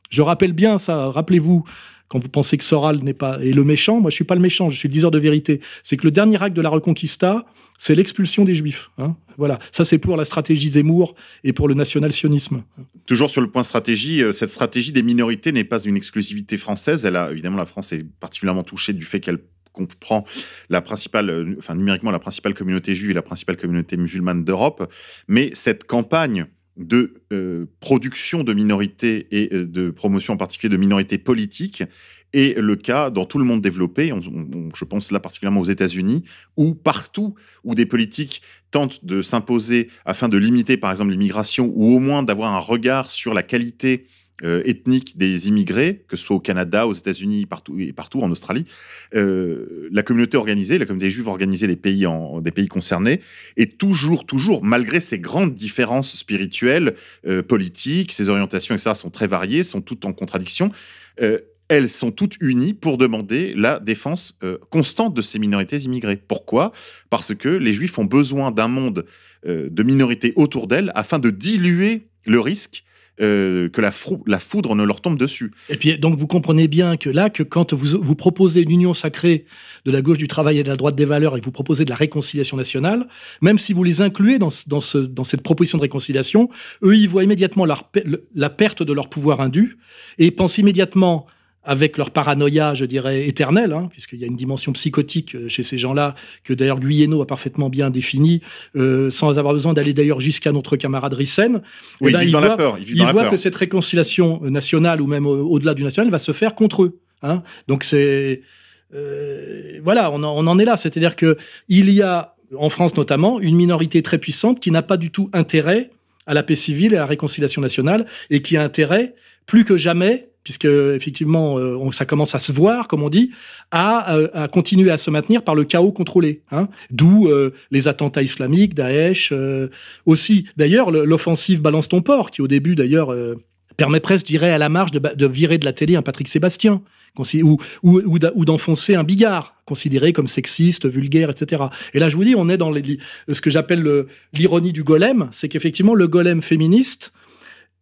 je rappelle bien ça, rappelez-vous, quand vous pensez que Soral est le méchant, moi je suis pas le méchant, je suis le diseur de vérité. C'est que le dernier acte de la Reconquista, c'est l'expulsion des Juifs. Hein. Voilà, ça c'est pour la stratégie Zemmour et pour le national-sionisme. Toujours sur le point stratégie, cette stratégie des minorités n'est pas une exclusivité française. Évidemment, la France est particulièrement touchée du fait qu'elle comprend numériquement la principale communauté juive et la principale communauté musulmane d'Europe. Mais cette campagne de production de minorités et de promotion en particulier de minorités politiques est le cas dans tout le monde développé. Je pense là particulièrement aux États-Unis, où partout où des politiques tentent de s'imposer afin de limiter par exemple l'immigration ou au moins d'avoir un regard sur la qualité ethnique des immigrés, que ce soit au Canada, aux États-Unis et partout en Australie, la communauté organisée, la communauté juive organisée des pays concernés, est toujours, malgré ces grandes différences spirituelles, politiques, ces orientations, etc., sont très variées, sont toutes en contradiction, elles sont toutes unies pour demander la défense constante de ces minorités immigrées. Pourquoi ? Parce que les Juifs ont besoin d'un monde de minorités autour d'elles afin de diluer le risque que la foudre ne leur tombe dessus. Et puis, donc, vous comprenez bien que quand vous proposez une union sacrée de la gauche du travail et de la droite des valeurs et que vous proposez de la réconciliation nationale, même si vous les incluez dans cette proposition de réconciliation, eux, ils voient immédiatement la perte de leur pouvoir indu et ils pensent immédiatement, avec leur paranoïa, je dirais, éternelle, hein, puisqu'il y a une dimension psychotique chez ces gens-là, que d'ailleurs Guyeno a parfaitement bien définie, sans avoir besoin d'aller d'ailleurs jusqu'à notre camarade Rissen. Oui, il voit que cette réconciliation nationale, ou même au-delà du national, va se faire contre eux. Hein. Donc voilà, on en est là. C'est-à-dire qu'il y a en France notamment, une minorité très puissante qui n'a pas du tout intérêt à la paix civile et à la réconciliation nationale, et qui a intérêt, plus que jamais, puisque effectivement ça commence à se voir, comme on dit, à continuer à se maintenir par le chaos contrôlé. D'où les attentats islamiques, Daesh, aussi. D'ailleurs, l'offensive Balance ton port, qui au début, d'ailleurs, permet presque, je dirais, à la marge de virer de la télé un Patrick Sébastien, ou d'enfoncer un Bigard, considéré comme sexiste, vulgaire, etc. Et là, je vous dis, on est dans ce que j'appelle l'ironie du golem, c'est qu'effectivement, le golem féministe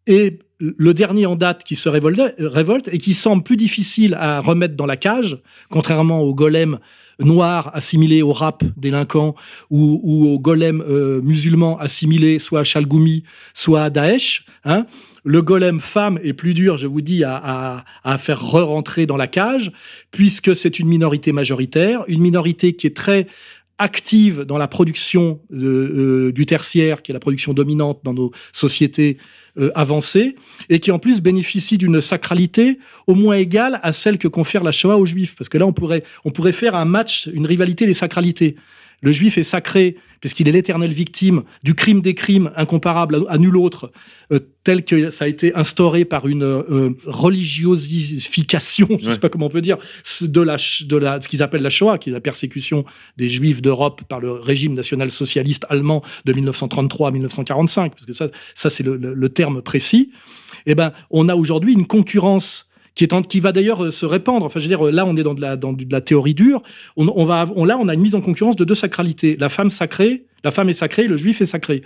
est le dernier en date qui se révolte et qui semble plus difficile à remettre dans la cage, contrairement au golem noir assimilé au rap délinquant ou au golem musulman assimilé soit à Chalgoumi, soit à Daesh. Le golem femme est plus dur, je vous dis, à faire re-rentrer dans la cage, puisque c'est une minorité majoritaire, une minorité qui est très active dans la production du tertiaire, qui est la production dominante dans nos sociétés avancées, et qui en plus bénéficie d'une sacralité au moins égale à celle que confère la Shoah aux Juifs. Parce que là, on pourrait faire un match, une rivalité des sacralités. Le Juif est sacré puisqu'il est l'éternelle victime du crime des crimes, incomparable à nul autre, tel que ça a été instauré par une religiosification, je ne sais pas comment on peut dire, de ce qu'ils appellent la Shoah, qui est la persécution des Juifs d'Europe par le régime national-socialiste allemand de 1933 à 1945, parce que ça c'est le terme précis. Eh ben, on a aujourd'hui une concurrence qui va d'ailleurs se répandre. Enfin, je veux dire, là, on est dans de la théorie dure. On a une mise en concurrence de deux sacralités. La femme est sacrée, le juif est sacré.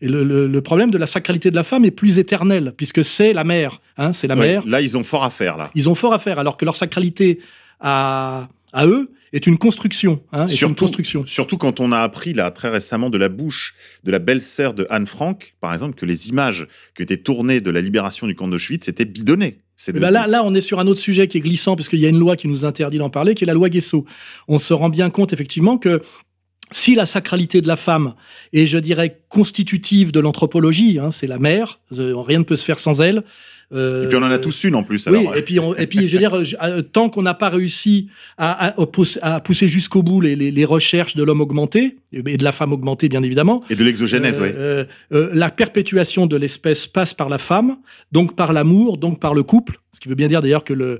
Et le problème de la sacralité de la femme est plus éternel, puisque c'est la mère. C'est la mère. Là, ils ont fort à faire, là. Ils ont fort à faire, alors que leur sacralité à eux est une construction. Surtout quand on a appris là très récemment de la bouche de la belle-sœur de Anne Frank, par exemple, que les images qui étaient tournées de la libération du camp d'Auschwitz étaient bidonnées. Là, on est sur un autre sujet qui est glissant, parce qu'il y a une loi qui nous interdit d'en parler, qui est la loi Guesso. On se rend bien compte, effectivement, que si la sacralité de la femme est, je dirais, constitutive de l'anthropologie, c'est la mère, rien ne peut se faire sans elle. Et puis on en a tous une en plus. Alors. Oui, et puis je veux dire, tant qu'on n'a pas réussi à pousser jusqu'au bout les recherches de l'homme augmenté, et de la femme augmentée bien évidemment. Et de l'exogénèse, oui. La perpétuation de l'espèce passe par la femme, donc par l'amour, donc par le couple, ce qui veut bien dire d'ailleurs que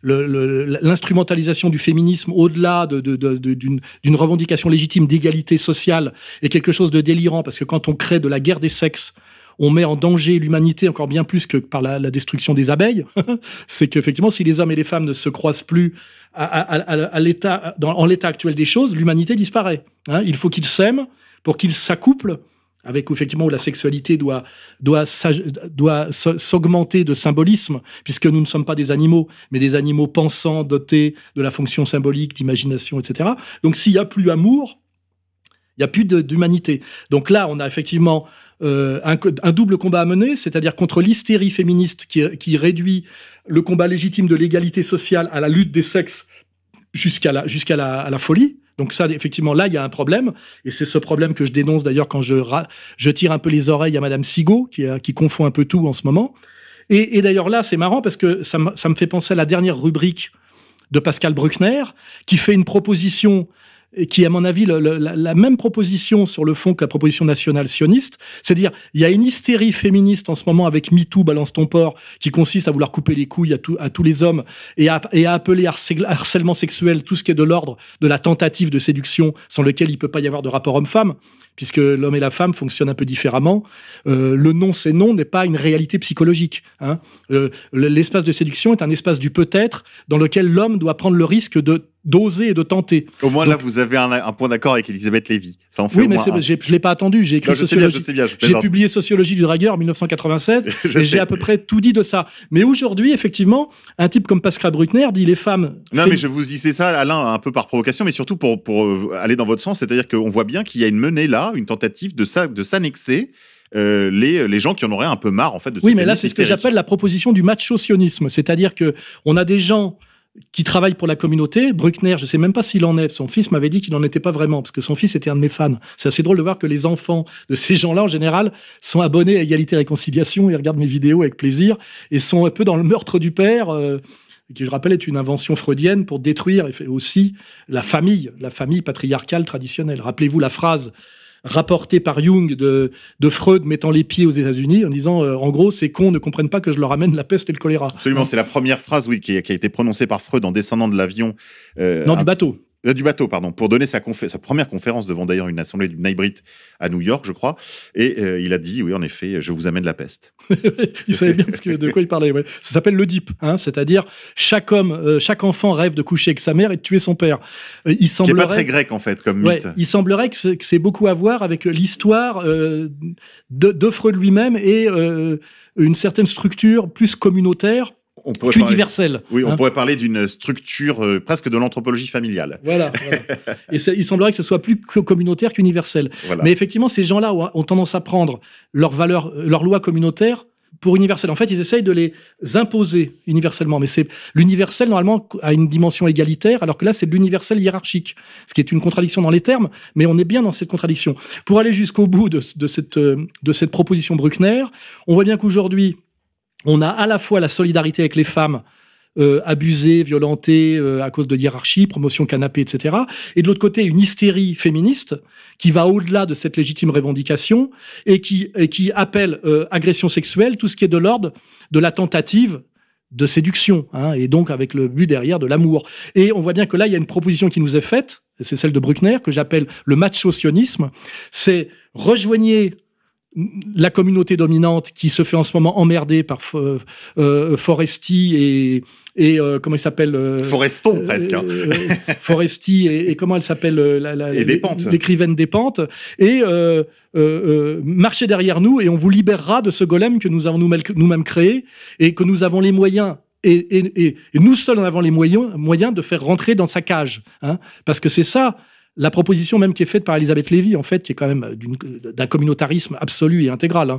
l'instrumentalisation du féminisme au-delà d'une revendication légitime d'égalité sociale est quelque chose de délirant, parce que quand on crée de la guerre des sexes, on met en danger l'humanité encore bien plus que par la destruction des abeilles. C'est qu'effectivement, si les hommes et les femmes ne se croisent plus en l'état actuel des choses, l'humanité disparaît. Il faut qu'ils s'aiment pour qu'ils s'accouplent, avec effectivement où la sexualité doit s'augmenter de symbolisme, puisque nous ne sommes pas des animaux, mais des animaux pensants, dotés de la fonction symbolique, d'imagination, etc. Donc s'il n'y a plus amour, il n'y a plus d'humanité. Donc là, on a effectivement un double combat à mener, c'est-à-dire contre l'hystérie féministe qui réduit le combat légitime de l'égalité sociale à la lutte des sexes jusqu'à la folie. Donc ça, effectivement, là, il y a un problème, et c'est ce problème que je dénonce d'ailleurs quand je tire un peu les oreilles à Madame Sigaud, qui confond un peu tout en ce moment. Et d'ailleurs là, c'est marrant parce que ça me fait penser à la dernière rubrique de Pascal Bruckner, qui fait une proposition qui est, à mon avis, la même proposition sur le fond que la proposition nationale sioniste. C'est-à-dire, il y a une hystérie féministe en ce moment avec MeToo, Balance ton port, qui consiste à vouloir couper les couilles à tous les hommes et à appeler harcèlement sexuel tout ce qui est de l'ordre de la tentative de séduction sans lequel il ne peut pas y avoir de rapport homme-femme, puisque l'homme et la femme fonctionnent un peu différemment. Le non, c'est non n'est pas une réalité psychologique. L'espace de séduction est un espace du peut-être dans lequel l'homme doit prendre le risque d'oser et de tenter. Au moins, là, vous avez un point d'accord avec Elisabeth Lévy. Ça en fait oui, mais je ne l'ai pas attendu. J'ai écrit Sociologie. J'ai publié Sociologie du dragueur en 1996 et j'ai à peu près tout dit de ça. Mais aujourd'hui, effectivement, un type comme Pascal Bruckner dit les femmes... Non, mais je vous disais ça, Alain, un peu par provocation, mais surtout pour aller dans votre sens. C'est-à-dire qu'on voit bien qu'il y a une menée là, une tentative de s'annexer les gens qui en auraient un peu marre en fait de ce Oui, mais là, c'est ce que j'appelle la proposition du macho-sionisme. C'est-à-dire qu'on a des gens qui travaille pour la communauté. Bruckner, je ne sais même pas s'il en est. Son fils m'avait dit qu'il n'en était pas vraiment, parce que son fils était un de mes fans. C'est assez drôle de voir que les enfants de ces gens-là, en général, sont abonnés à Égalité et Réconciliation et regardent mes vidéos avec plaisir et sont un peu dans le meurtre du père. qui, je rappelle, est une invention freudienne pour détruire aussi la famille patriarcale traditionnelle. Rappelez-vous la phrase rapportée par Jung de Freud mettant les pieds aux États-Unis en disant en gros, ces cons ne comprennent pas que je leur amène la peste et le choléra. Absolument, c'est la première phrase qui a été prononcée par Freud en descendant de l'avion. Du bateau. Du bateau, pardon, pour donner sa première conférence devant d'ailleurs une assemblée du Nybrit à New York, je crois. Et il a dit, oui, en effet, je vous amène la peste. Il savait bien de quoi il parlait. Ouais. Ça s'appelle l'Oedipe, c'est-à-dire chaque enfant rêve de coucher avec sa mère et de tuer son père. Il qui n'est pas très grec, en fait, comme mythe. Il semblerait que c'est beaucoup à voir avec l'histoire de Freud lui-même et une certaine structure plus communautaire, qu'universelle. Oui, on pourrait parler d'une structure presque de l'anthropologie familiale. Voilà. Et il semblerait que ce soit plus communautaire qu'universel. Voilà. Mais effectivement, ces gens-là ont tendance à prendre leurs valeurs, leurs lois communautaires pour universelles. En fait, ils essayent de les imposer universellement. Mais l'universel, normalement, a une dimension égalitaire, alors que là, c'est de l'universel hiérarchique. Ce qui est une contradiction dans les termes, mais on est bien dans cette contradiction. Pour aller jusqu'au bout de cette proposition Bruckner, on voit bien qu'aujourd'hui, on a à la fois la solidarité avec les femmes abusées, violentées à cause de hiérarchie, promotion canapé, etc. Et de l'autre côté, une hystérie féministe qui va au-delà de cette légitime revendication et qui appelle agression sexuelle tout ce qui est de l'ordre de la tentative de séduction, et donc avec le but derrière de l'amour. Et on voit bien que là, il y a une proposition qui nous est faite, c'est celle de Bruckner, que j'appelle le macho-sionisme, c'est rejoignez la communauté dominante qui se fait en ce moment emmerder par Foresti et comment il s'appelle Foreston, presque. Foresti et comment elle s'appelle l'écrivaine des Pentes. Et marchez derrière nous et on vous libérera de ce golem que nous avons nous-mêmes créé et que nous avons les moyens. Et nous seuls en avons les moyens de faire rentrer dans sa cage. Parce que c'est ça, la proposition même qui est faite par Elisabeth Lévy, en fait, qui est quand même d'un communautarisme absolu et intégral,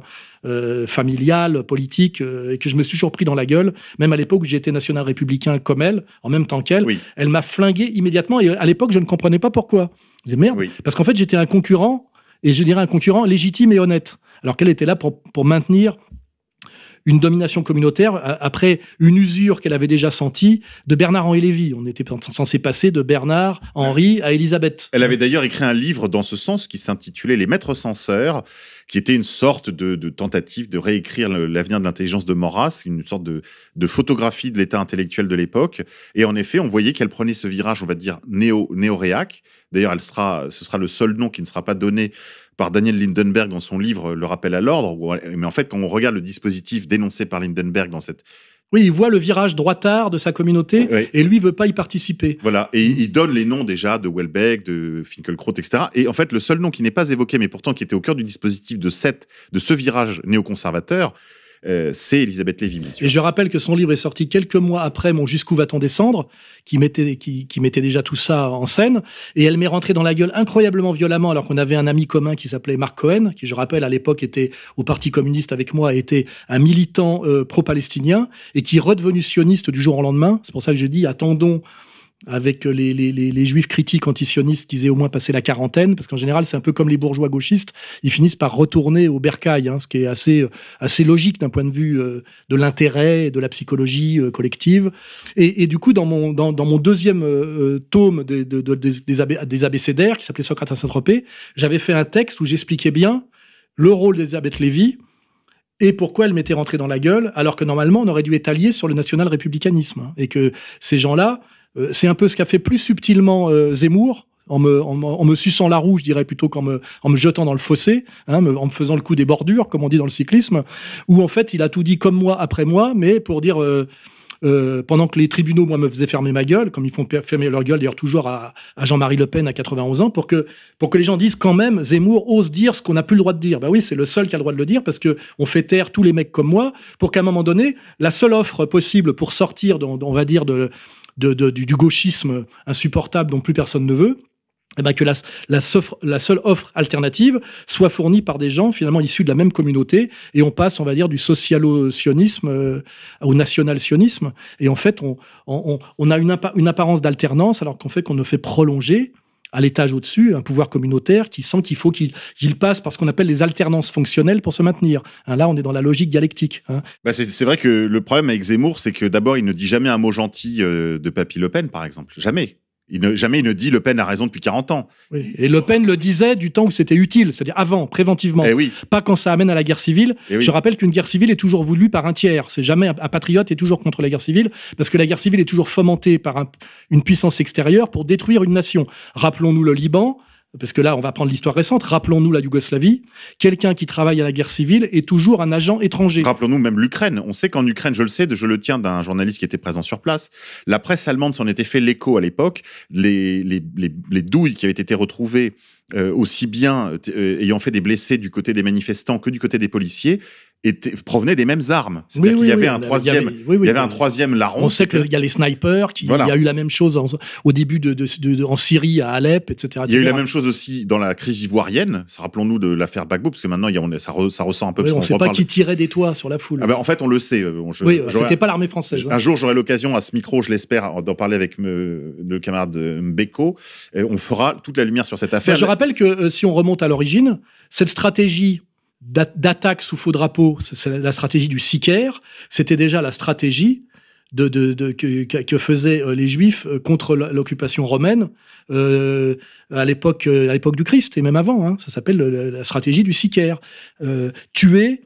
familial, politique, et que je me suis toujours pris dans la gueule, même à l'époque où j'étais national-républicain comme elle, en même temps qu'elle, oui. Elle m'a flingué immédiatement, et à l'époque, je ne comprenais pas pourquoi. Je disais, merde, oui. Parce qu'en fait, j'étais un concurrent, et je dirais un concurrent légitime et honnête, alors qu'elle était là pour maintenir une domination communautaire après une usure qu'elle avait déjà sentie de Bernard-Henri Lévy. On était censé passer de Bernard-Henri à Élisabeth. Elle avait d'ailleurs écrit un livre dans ce sens qui s'intitulait « Les maîtres censeurs », qui était une sorte de tentative de réécrire l'avenir de l'intelligence de Maurras, une sorte de photographie de l'état intellectuel de l'époque. Et en effet, on voyait qu'elle prenait ce virage, on va dire, néo-réac. D'ailleurs, ce sera le seul nom qui ne sera pas donné par Daniel Lindenberg dans son livre « Le rappel à l'ordre ». Mais en fait, quand on regarde le dispositif dénoncé par Lindenberg dans cette... Oui, il voit le virage droitard de sa communauté, oui. Et lui ne veut pas y participer. Voilà, et il donne les noms déjà de Houellebecq, de Finkielkraut, etc. Et en fait, le seul nom qui n'est pas évoqué, mais pourtant qui était au cœur du dispositif de ce virage néoconservateur, c'est Elisabeth Lévy, bien sûr. Et je rappelle que son livre est sorti quelques mois après mon Jusqu'où va-t-on descendre, qui mettait déjà tout ça en scène, et elle m'est rentrée dans la gueule incroyablement violemment, alors qu'on avait un ami commun qui s'appelait Marc Cohen, qui, je rappelle, à l'époque était au Parti communiste avec moi, était un militant pro-palestinien, et qui est redevenu sioniste du jour au lendemain. C'est pour ça que j'ai dit, attendons avec les juifs critiques antisionistes qu'ils aient au moins passé la quarantaine, parce qu'en général, c'est un peu comme les bourgeois gauchistes, ils finissent par retourner au bercail, ce qui est assez logique d'un point de vue de l'intérêt et de la psychologie collective. Et du coup, dans mon deuxième tome des abécédaires, qui s'appelait Socrate à Saint-Tropez, j'avais fait un texte où j'expliquais bien le rôle d'Elisabeth Lévy et pourquoi elle m'était rentrée dans la gueule, alors que normalement, on aurait dû être allié sur le national-républicanisme, et que ces gens-là, c'est un peu ce qu'a fait plus subtilement Zemmour, en me suçant la roue, je dirais, plutôt qu'en me jetant dans le fossé, en me faisant le coup des bordures, comme on dit dans le cyclisme, où en fait, il a tout dit comme moi, après moi, mais pour dire... pendant que les tribunaux, moi, me faisaient fermer ma gueule, comme ils font fermer leur gueule, d'ailleurs, toujours à Jean-Marie Le Pen à 91 ans, pour que les gens disent quand même, Zemmour ose dire ce qu'on n'a plus le droit de dire. Ben oui, c'est le seul qui a le droit de le dire, parce qu'on fait taire tous les mecs comme moi, pour qu'à un moment donné, la seule offre possible pour sortir, on va dire, du gauchisme insupportable dont plus personne ne veut, eh ben que la seule offre alternative soit fournie par des gens finalement issus de la même communauté, et on passe, on va dire, du socialo-sionisme au national-sionisme, et en fait on a une apparence d'alternance, alors qu'en fait qu'on ne fait prolonger à l'étage au-dessus, un pouvoir communautaire qui sent qu'il faut qu'il passe par ce qu'on appelle les alternances fonctionnelles pour se maintenir. Là, on est dans la logique dialectique. C'est vrai que le problème avec Zemmour, c'est que d'abord, il ne dit jamais un mot gentil de Papy Le Pen, par exemple. Jamais. Jamais il ne dit Le Pen a raison depuis 40 ans. Oui. Et Le Pen le disait du temps où c'était utile, c'est-à-dire avant, préventivement. Oui. Pas quand ça amène à la guerre civile. Oui. Je rappelle qu'une guerre civile est toujours voulue par un tiers. C'est jamais un patriote est toujours contre la guerre civile, parce que la guerre civile est toujours fomentée par une puissance extérieure pour détruire une nation. Rappelons-nous le Liban. Parce que là, on va prendre l'histoire récente. Rappelons-nous la Yougoslavie. Quelqu'un qui travaille à la guerre civile est toujours un agent étranger. Rappelons-nous même l'Ukraine. On sait qu'en Ukraine, je le tiens d'un journaliste qui était présent sur place. La presse allemande s'en était fait l'écho à l'époque. Les douilles qui avaient été retrouvées, aussi bien ayant fait des blessés du côté des manifestants que du côté des policiers, provenaient des mêmes armes. C'est-à-dire qu'il y avait un troisième, il y avait un troisième larron. On sait qu'il y a les snipers, il y a eu la même chose au début en Syrie, à Alep, etc. Il y a eu la même chose aussi dans la crise ivoirienne. Rappelons-nous de l'affaire Gbagbo, parce que maintenant, ça ressort un peu. On ne sait pas qui tirait des toits sur la foule. En fait, on le sait. C'était pas l'armée française. Un jour, j'aurai l'occasion à ce micro, je l'espère, d'en parler avec le camarade Mbeko. On fera toute la lumière sur cette affaire. Je rappelle que si on remonte à l'origine, cette stratégie d'attaque sous faux drapeau, c'est la stratégie du sicaire, c'était déjà la stratégie que faisaient les Juifs contre l'occupation romaine à l'époque du Christ, et même avant. Ça s'appelle la stratégie du sicaire. Tuer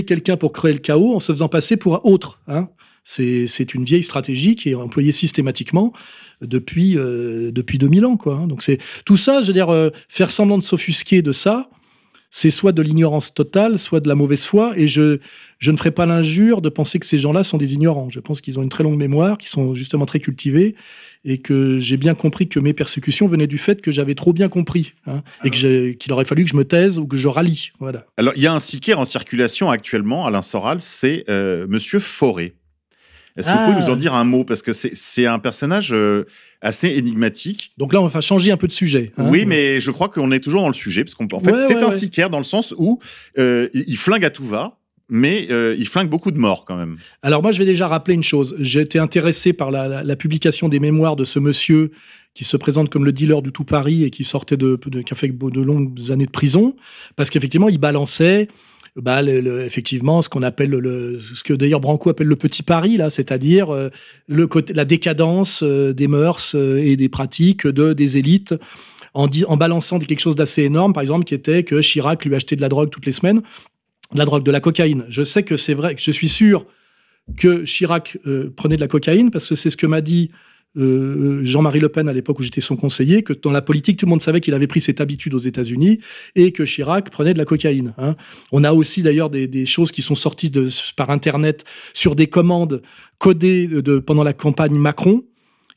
quelqu'un pour créer le chaos en se faisant passer pour autre. C'est une vieille stratégie qui est employée systématiquement depuis 2000 ans. Donc tout ça, je veux dire, faire semblant de s'offusquer de ça, c'est soit de l'ignorance totale, soit de la mauvaise foi, et je ne ferai pas l'injure de penser que ces gens-là sont des ignorants. Je pense qu'ils ont une très longue mémoire, qu'ils sont justement très cultivés, et que j'ai bien compris que mes persécutions venaient du fait que j'avais trop bien compris, et qu'il aurait fallu que je me taise ou que je rallie. Voilà. Alors, il y a un sicaire en circulation actuellement, Alain Soral, c'est Monsieur Fauré. Est-ce que vous pouvez nous en dire un mot? Parce que c'est un personnage assez énigmatique. Donc là, on va changer un peu de sujet. Oui, mais je crois qu'on est toujours dans le sujet, parce qu'en fait, c'est un sicaire dans le sens où il flingue à tout va, mais il flingue beaucoup de morts quand même. Alors moi, je vais déjà rappeler une chose. J'ai été intéressé par la publication des mémoires de ce monsieur qui se présente comme le dealer du tout Paris et qui sortait qui a fait de longues années de prison, parce qu'effectivement, il balançait effectivement, ce qu'on appelle ce que d'ailleurs Branco appelle le petit Paris, là, c'est-à-dire la décadence des mœurs et des pratiques des élites, en balançant quelque chose d'assez énorme, par exemple, qui était que Chirac lui achetait de la drogue toutes les semaines, de la cocaïne. Je sais que c'est vrai, que je suis sûr que Chirac prenait de la cocaïne, parce que c'est ce que m'a dit Jean-Marie Le Pen à l'époque où j'étais son conseiller, que dans la politique, tout le monde savait qu'il avait pris cette habitude aux États-Unis et que Chirac prenait de la cocaïne. On a aussi d'ailleurs des choses qui sont sorties par Internet sur des commandes codées pendant la campagne Macron.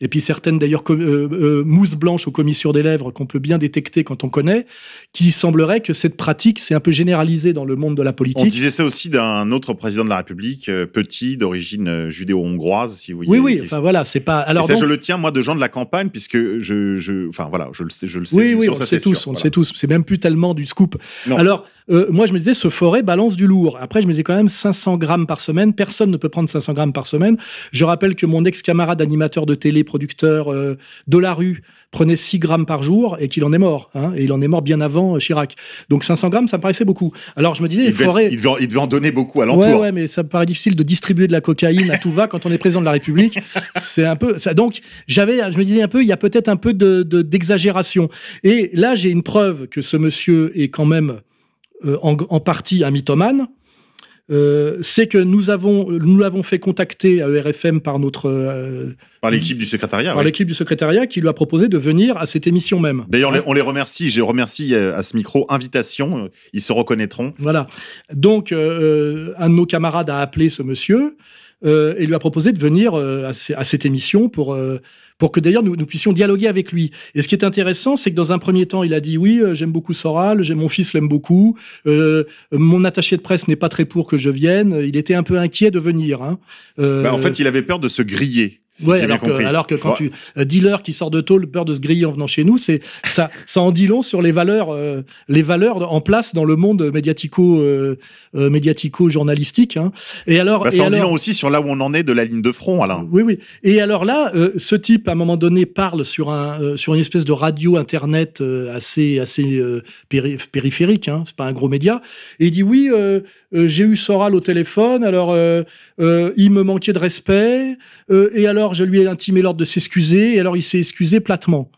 Et puis certaines d'ailleurs mousses blanches aux commissures des lèvres qu'on peut bien détecter quand on connaît, qui semblerait que cette pratique s'est un peu généralisée dans le monde de la politique. On disait ça aussi d'un autre président de la République, petit, d'origine judéo-hongroise, si vous voyez. Oui, enfin voilà, c'est pas. Alors, et ça, je le tiens, moi, de gens de la campagne, puisque je le sais. Oui, on le sait tous, on le sait tous. C'est même plus tellement du scoop. Non. Alors, moi, je me disais, ce Fauré balance du lourd. Après, je me disais quand même 500 grammes par semaine. Personne ne peut prendre 500 grammes par semaine. Je rappelle que mon ex-camarade animateur de télé, producteur de la rue, prenait 6 grammes par jour et qu'il en est mort. Et il en est mort bien avant Chirac. Donc 500 grammes, ça me paraissait beaucoup. Alors, je me disais, il devait en donner beaucoup à l'entour. Ouais, mais ça me paraît difficile de distribuer de la cocaïne à tout va quand on est président de la République. C'est un peu ça. Donc, je me disais un peu, il y a peut-être un peu d'exagération. Et là, j'ai une preuve que ce monsieur est quand même en partie un mythomane, c'est que nous l'avons fait contacter à ERFM par l'équipe du secrétariat. Par l'équipe du secrétariat qui lui a proposé de venir à cette émission même. D'ailleurs, on les remercie. Je remercie à ce micro invitation. Ils se reconnaîtront. Voilà. Donc, un de nos camarades a appelé ce monsieur et lui a proposé de venir à cette émission pour que d'ailleurs nous puissions dialoguer avec lui. Et ce qui est intéressant, c'est que dans un premier temps, il a dit « Oui, j'aime beaucoup Soral, mon fils l'aime beaucoup, mon attaché de presse n'est pas très pour que je vienne ». Il était un peu inquiet de venir. En fait, il avait peur de se griller. Ouais, alors que quand dealer qui sort de tôle, peur de se griller en venant chez nous, ça en dit long sur les valeurs en place dans le monde médiatico-journalistique. Hein. Et alors, ça en dit long aussi sur là où on en est de la ligne de front, Alain. Oui. Et alors là, ce type, à un moment donné, parle sur une espèce de radio internet assez périphérique. Hein, c'est pas un gros média. Et il dit oui, j'ai eu Soral au téléphone. Alors il me manquait de respect. Et alors je lui ai intimé l'ordre de s'excuser, et alors il s'est excusé platement.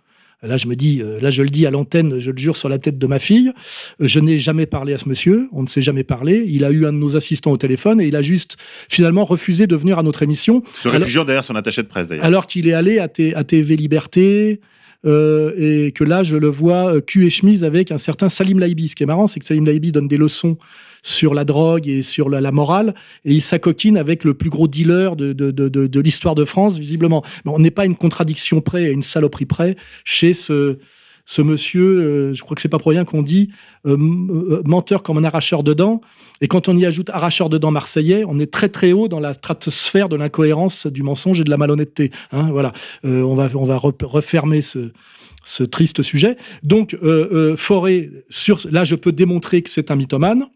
Là, je me dis, je le dis à l'antenne, je le jure sur la tête de ma fille, je n'ai jamais parlé à ce monsieur, on ne s'est jamais parlé. Il a eu un de nos assistants au téléphone et il a juste finalement refusé de venir à notre émission. Se réfugiant derrière son attaché de presse, d'ailleurs. Alors qu'il est allé à TV Liberté, et que là, je le vois cul et chemise avec un certain Salim Laibi. Ce qui est marrant, c'est que Salim Laibi donne des leçons sur la drogue et sur la morale, et il s'acoquine avec le plus gros dealer de l'histoire de France, visiblement. Mais on n'est pas à une contradiction près, à une saloperie près, chez ce monsieur, je crois que c'est pas pour rien qu'on dit menteur comme un arracheur de dents, et quand on y ajoute arracheur de dents marseillais, on est très très haut dans la stratosphère de l'incohérence, du mensonge et de la malhonnêteté. Hein, voilà. On va refermer ce triste sujet. Donc, Fauré, là je peux démontrer que c'est un mythomane,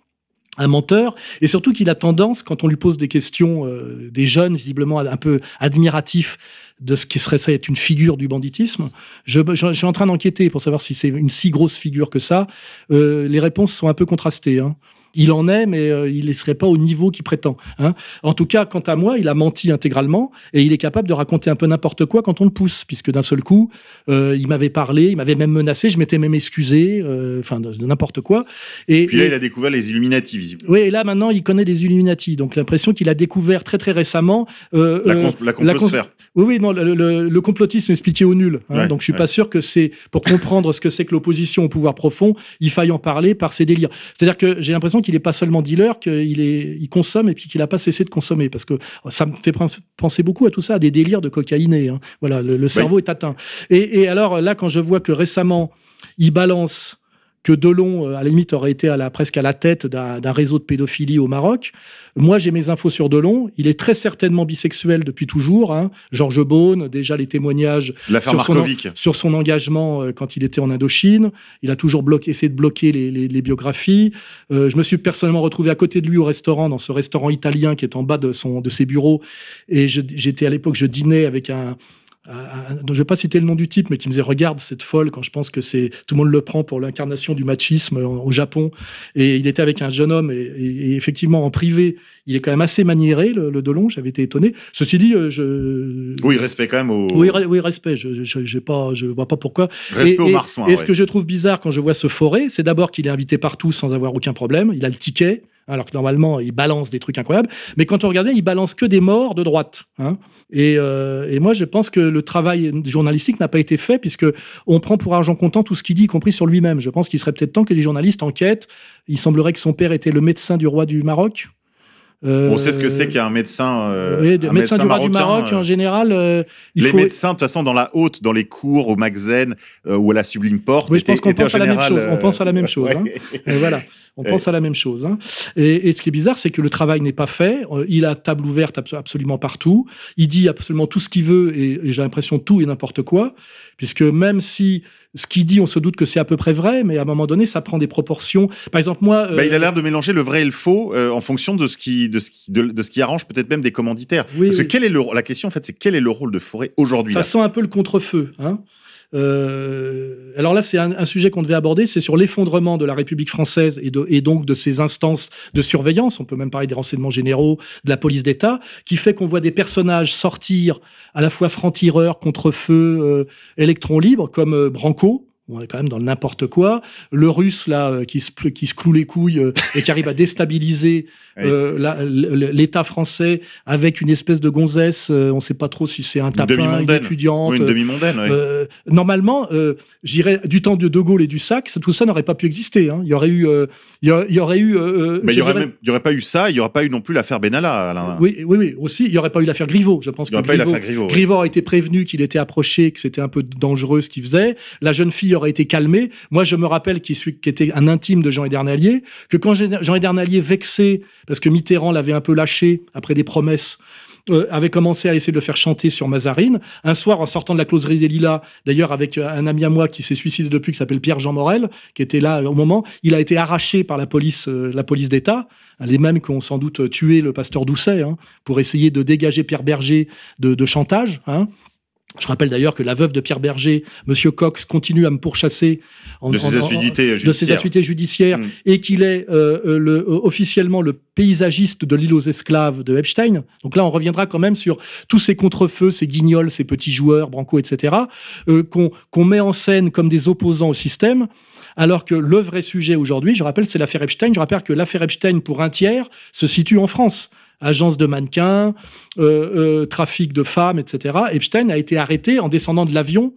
un menteur, et surtout qu'il a tendance, quand on lui pose des questions, des jeunes visiblement un peu admiratifs de ce qui serait ça être une figure du banditisme, je suis en train d'enquêter pour savoir si c'est une si grosse figure que ça. Les réponses sont un peu contrastées, hein. Il en est, mais il ne serait pas au niveau qu'il prétend. Hein. En tout cas, quant à moi, il a menti intégralement et il est capable de raconter un peu n'importe quoi quand on le pousse, puisque d'un seul coup, il m'avait parlé, il m'avait même menacé, je m'étais même excusé, de n'importe quoi. Et puis là, il a découvert les Illuminati, visiblement. Oui, et là, maintenant, il connaît les Illuminati. Donc, l'impression qu'il a découvert très, très récemment... la complosphère. Oui, non, le complotisme expliqué au nul. Hein, donc, je suis pas sûr que c'est... Pour comprendre ce que c'est que l'opposition au pouvoir profond, il faille en parler par ses délires. C'est-à-dire que j'ai l'impression qu'il n'est pas seulement dealer, qu'il consomme et puis qu'il n'a pas cessé de consommer. Parce que ça me fait penser beaucoup à tout ça, à des délires de cocaïné. Hein. Voilà, le cerveau est atteint. Et alors, là, quand je vois que récemment, il balance que Delon, à la limite, aurait été presque à la tête d'un réseau de pédophilie au Maroc. Moi, j'ai mes infos sur Delon. Il est très certainement bisexuel depuis toujours. Hein. Georges Beaune, déjà les témoignages sur son engagement quand il était en Indochine. Il a toujours essayé de bloquer les biographies. Je me suis personnellement retrouvé à côté de lui au restaurant, dans ce restaurant italien qui est en bas de ses bureaux. Et j'étais à l'époque, je dînais avec je ne vais pas citer le nom du type, mais qui me disait « Regarde cette folle » quand je pense que tout le monde le prend pour l'incarnation du machisme au Japon. Et il était avec un jeune homme et effectivement, en privé, il est quand même assez maniéré, le Delon. J'avais été étonné. Ceci dit, Oui, respect quand même Oui, respect. Je vois pas pourquoi. Respect au marsouin. Et ce que je trouve bizarre quand je vois ce Fauré, c'est d'abord qu'il est invité partout sans avoir aucun problème. Il a le ticket. Alors que normalement, il balance des trucs incroyables. Mais quand on regarde bien, il balance que des morts de droite. Hein. Et moi, je pense que le travail journalistique n'a pas été fait, puisqu'on prend pour argent comptant tout ce qu'il dit, y compris sur lui-même. Je pense qu'il serait peut-être temps que les journalistes enquêtent. Il semblerait que son père était le médecin du roi du Maroc. On sait ce que c'est qu'un médecin, un médecin du roi du Maroc, en général. Médecins, de toute façon, dans la haute, dans les cours, au Magzen ou à la Sublime Porte. Oui, je pense qu'on pense à la même chose. On pense à la même chose. Hein. Et voilà. On pense à la même chose. Hein. Et ce qui est bizarre, c'est que le travail n'est pas fait. Il a table ouverte absolument partout. Il dit absolument tout ce qu'il veut et j'ai l'impression tout et n'importe quoi. Puisque même si ce qu'il dit, on se doute que c'est à peu près vrai, mais à un moment donné, ça prend des proportions. Par exemple, moi... il a l'air de mélanger le vrai et le faux en fonction de ce qui arrange peut-être même des commanditaires. Oui, Parce que la question, en fait, c'est quel est le rôle de Fauré aujourd'hui ? Ça sent un peu le contre-feu. Hein. Alors là, c'est un sujet qu'on devait aborder, c'est sur l'effondrement de la République française et donc de ses instances de surveillance, on peut même parler des renseignements généraux, de la police d'État, qui fait qu'on voit des personnages sortir à la fois francs-tireurs, contre-feu, électrons libres, comme Branco. On est quand même dans le n'importe quoi. Le Russe, là, qui se cloue les couilles et qui arrive à déstabiliser l'État français avec une espèce de gonzesse. On ne sait pas trop si c'est un tapin, une étudiante. Oui, une demi-mondaine, oui. Normalement, j'irais du temps de De Gaulle et du SAC, tout ça n'aurait pas pu exister. Hein. Il y aurait eu... Mais il n'y aurait pas eu ça, il n'y aurait pas eu non plus l'affaire Benalla, Alain. Oui, aussi. Il n'y aurait pas eu l'affaire Griveaux. Je pense que Griveaux a été prévenu qu'il était approché, que c'était un peu dangereux ce qu'il faisait. La jeune fille aurait été calmé. Moi, je me rappelle qui était un intime de Jean Edernalier, que quand Jean Edernalier, vexé, parce que Mitterrand l'avait un peu lâché après des promesses, avait commencé à essayer de le faire chanter sur Mazarine. Un soir, en sortant de la closerie des Lilas, d'ailleurs avec un ami à moi qui s'est suicidé depuis, qui s'appelle Pierre-Jean Morel, qui était là au moment, il a été arraché par la police d'État, les mêmes qui ont sans doute tué le pasteur Doucet, pour essayer de dégager Pierre Berger de chantage. Je rappelle d'ailleurs que la veuve de Pierre Berger, Monsieur Cox, continue à me pourchasser de ses assiduités judiciaires et qu'il est officiellement le paysagiste de l'île aux esclaves de Epstein. Donc là, on reviendra quand même sur tous ces contrefeux, ces guignols, ces petits joueurs, Branco, etc., qu'on met en scène comme des opposants au système. Alors que le vrai sujet aujourd'hui, je rappelle, c'est l'affaire Epstein. Je rappelle que l'affaire Epstein, pour un tiers, se situe en France. Agence de mannequins, trafic de femmes, etc. Epstein a été arrêté en descendant de l'avion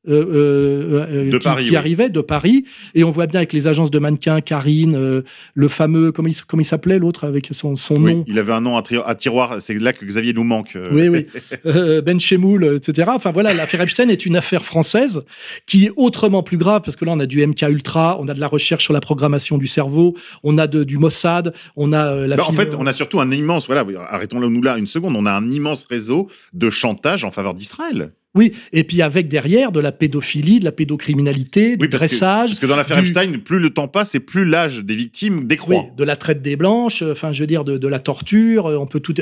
qui arrivait de Paris. Et on voit bien avec les agences de mannequins, Karine, le fameux, comment il s'appelait l'autre avec son nom. Il avait un nom à tiroir, c'est là que Xavier nous manque. Oui. Ben Chemoul, etc. Enfin voilà, l'affaire Epstein est une affaire française qui est autrement plus grave parce que là on a du MK Ultra, on a de la recherche sur la programmation du cerveau, on a du Mossad, on a en fait, on a surtout un immense, arrêtons-nous là une seconde, on a un immense réseau de chantage en faveur d'Israël. Oui, et puis avec derrière de la pédophilie, de la pédocriminalité, du dressage. Parce que dans l'affaire Epstein, plus le temps passe et plus l'âge des victimes décroît. Oui, de la traite des blanches, de la torture, on peut tout.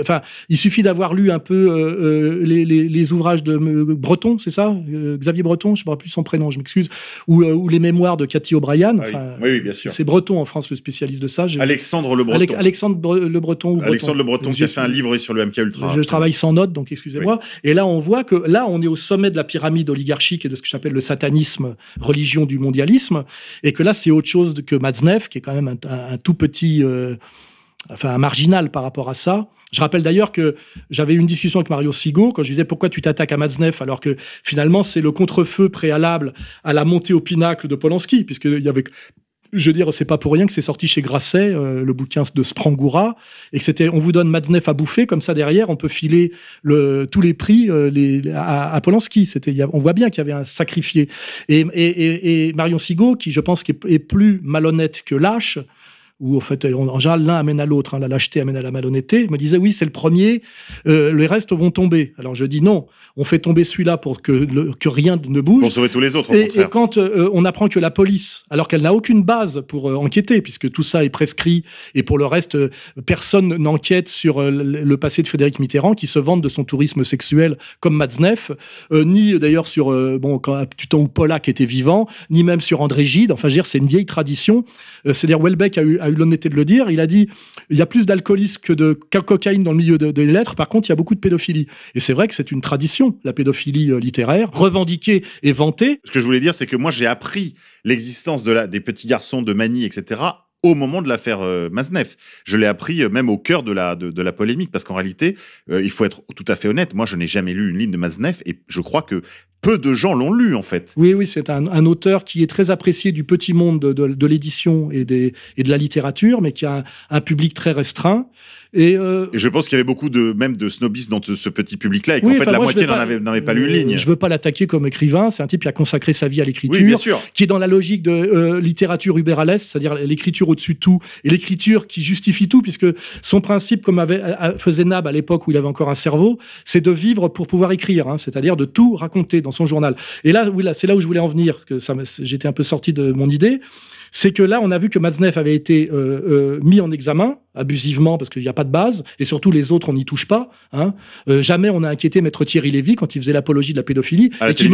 Il suffit d'avoir lu un peu les ouvrages de Breton, c'est ça, Xavier Breton, je ne me rappelle plus son prénom, je m'excuse, ou les mémoires de Cathy O'Brien. Oui, bien sûr. C'est Breton en France le spécialiste de ça. Alexandre Le Breton. Alexandre Le Breton. Alexandre Le Breton qui a fait un livre sur le MK Ultra. Je travaille sans notes, donc excusez-moi. Oui. Et là, on voit que là, on est au sommet de la pyramide oligarchique et de ce que j'appelle le satanisme, religion du mondialisme, et que là, c'est autre chose que Matzneff, qui est quand même un tout petit, un marginal par rapport à ça. Je rappelle d'ailleurs que j'avais eu une discussion avec Mario Sigo quand je lui disais pourquoi tu t'attaques à Matzneff alors que finalement, c'est le contre-feu préalable à la montée au pinacle de Polanski, puisqu'il y avait... Je veux dire, c'est pas pour rien que c'est sorti chez Grasset, le bouquin de Sprangoura, et que c'était, on vous donne Matzneff à bouffer, comme ça derrière, on peut filer tous les prix à Polanski. On voit bien qu'il y avait un sacrifié. Et Marion Sigaud, qui je pense est plus malhonnête que lâche, où en fait, en général, l'un amène à l'autre, la lâcheté amène à la malhonnêteté, me disait oui, c'est le premier, les restes vont tomber. Alors je dis non, on fait tomber celui-là pour que rien ne bouge. Pour sauver tous les autres, au contraire. Et quand on apprend que la police, alors qu'elle n'a aucune base pour enquêter, puisque tout ça est prescrit, et pour le reste, personne n'enquête sur le passé de Frédéric Mitterrand, qui se vante de son tourisme sexuel comme Matzneff, ni d'ailleurs sur, du temps où Pollack était vivant, ni même sur André Gide. Enfin, je veux dire, c'est une vieille tradition. C'est-à-dire, Houellebecq a eu l'honnêteté de le dire. Il a dit il y a plus d'alcoolisme que de cocaïne dans le milieu des lettres. Par contre, il y a beaucoup de pédophilie. Et c'est vrai que c'est une tradition, la pédophilie littéraire, revendiquée et vantée. Ce que je voulais dire, c'est que moi, j'ai appris l'existence des petits garçons de Manille, etc., au moment de l'affaire Matzneff. Je l'ai appris même au cœur de la polémique, parce qu'en réalité, il faut être tout à fait honnête, moi je n'ai jamais lu une ligne de Matzneff, et je crois que peu de gens l'ont lu, en fait. Oui, c'est un auteur qui est très apprécié du petit monde de l'édition et de la littérature, mais qui a un public très restreint. Et je pense qu'il y avait beaucoup de snobisme dans ce petit public-là, et qu'en fait, la moitié n'avait pas lu une ligne. Je ne veux pas l'attaquer comme écrivain, c'est un type qui a consacré sa vie à l'écriture, oui, bien sûr, qui est dans la logique de littérature uberales, c'est-à-dire l'écriture au-dessus de tout, et l'écriture qui justifie tout, puisque son principe, comme faisait Nab à l'époque où il avait encore un cerveau, c'est de vivre pour pouvoir écrire, c'est-à-dire de tout raconter dans son journal. Et là, c'est là où je voulais en venir, que j'étais un peu sorti de mon idée. C'est que là, on a vu que Matzneff avait été mis en examen, abusivement, parce qu'il n'y a pas de base, et surtout les autres, on n'y touche pas. Jamais on a inquiété Maître Thierry Lévy quand il faisait l'apologie de la pédophilie, et qui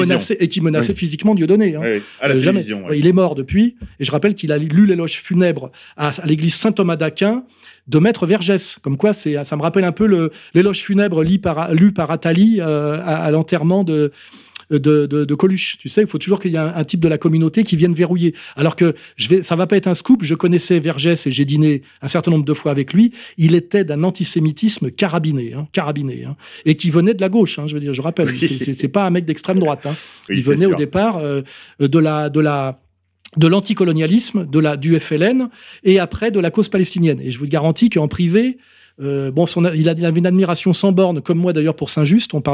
menaçait physiquement Dieudonné. Oui, à la télévision. Il est mort depuis, et je rappelle qu'il a lu l'éloge funèbre à l'église Saint-Thomas d'Aquin de Maître Vergès. Comme quoi, ça me rappelle un peu l'éloge funèbre lu par Attali à l'enterrement de Coluche. Tu sais, il faut toujours qu'il y ait un type de la communauté qui vienne verrouiller. Alors que ça va pas être un scoop, je connaissais Vergès et j'ai dîné un certain nombre de fois avec lui. Il était d'un antisémitisme carabiné, et qui venait de la gauche, je rappelle. Oui. C'est pas un mec d'extrême droite. Oui, il venait au départ de l'anticolonialisme, du FLN, et après de la cause palestinienne. Et je vous garantis qu'en privé, il avait une admiration sans borne, comme moi d'ailleurs, pour Saint-Just. Quand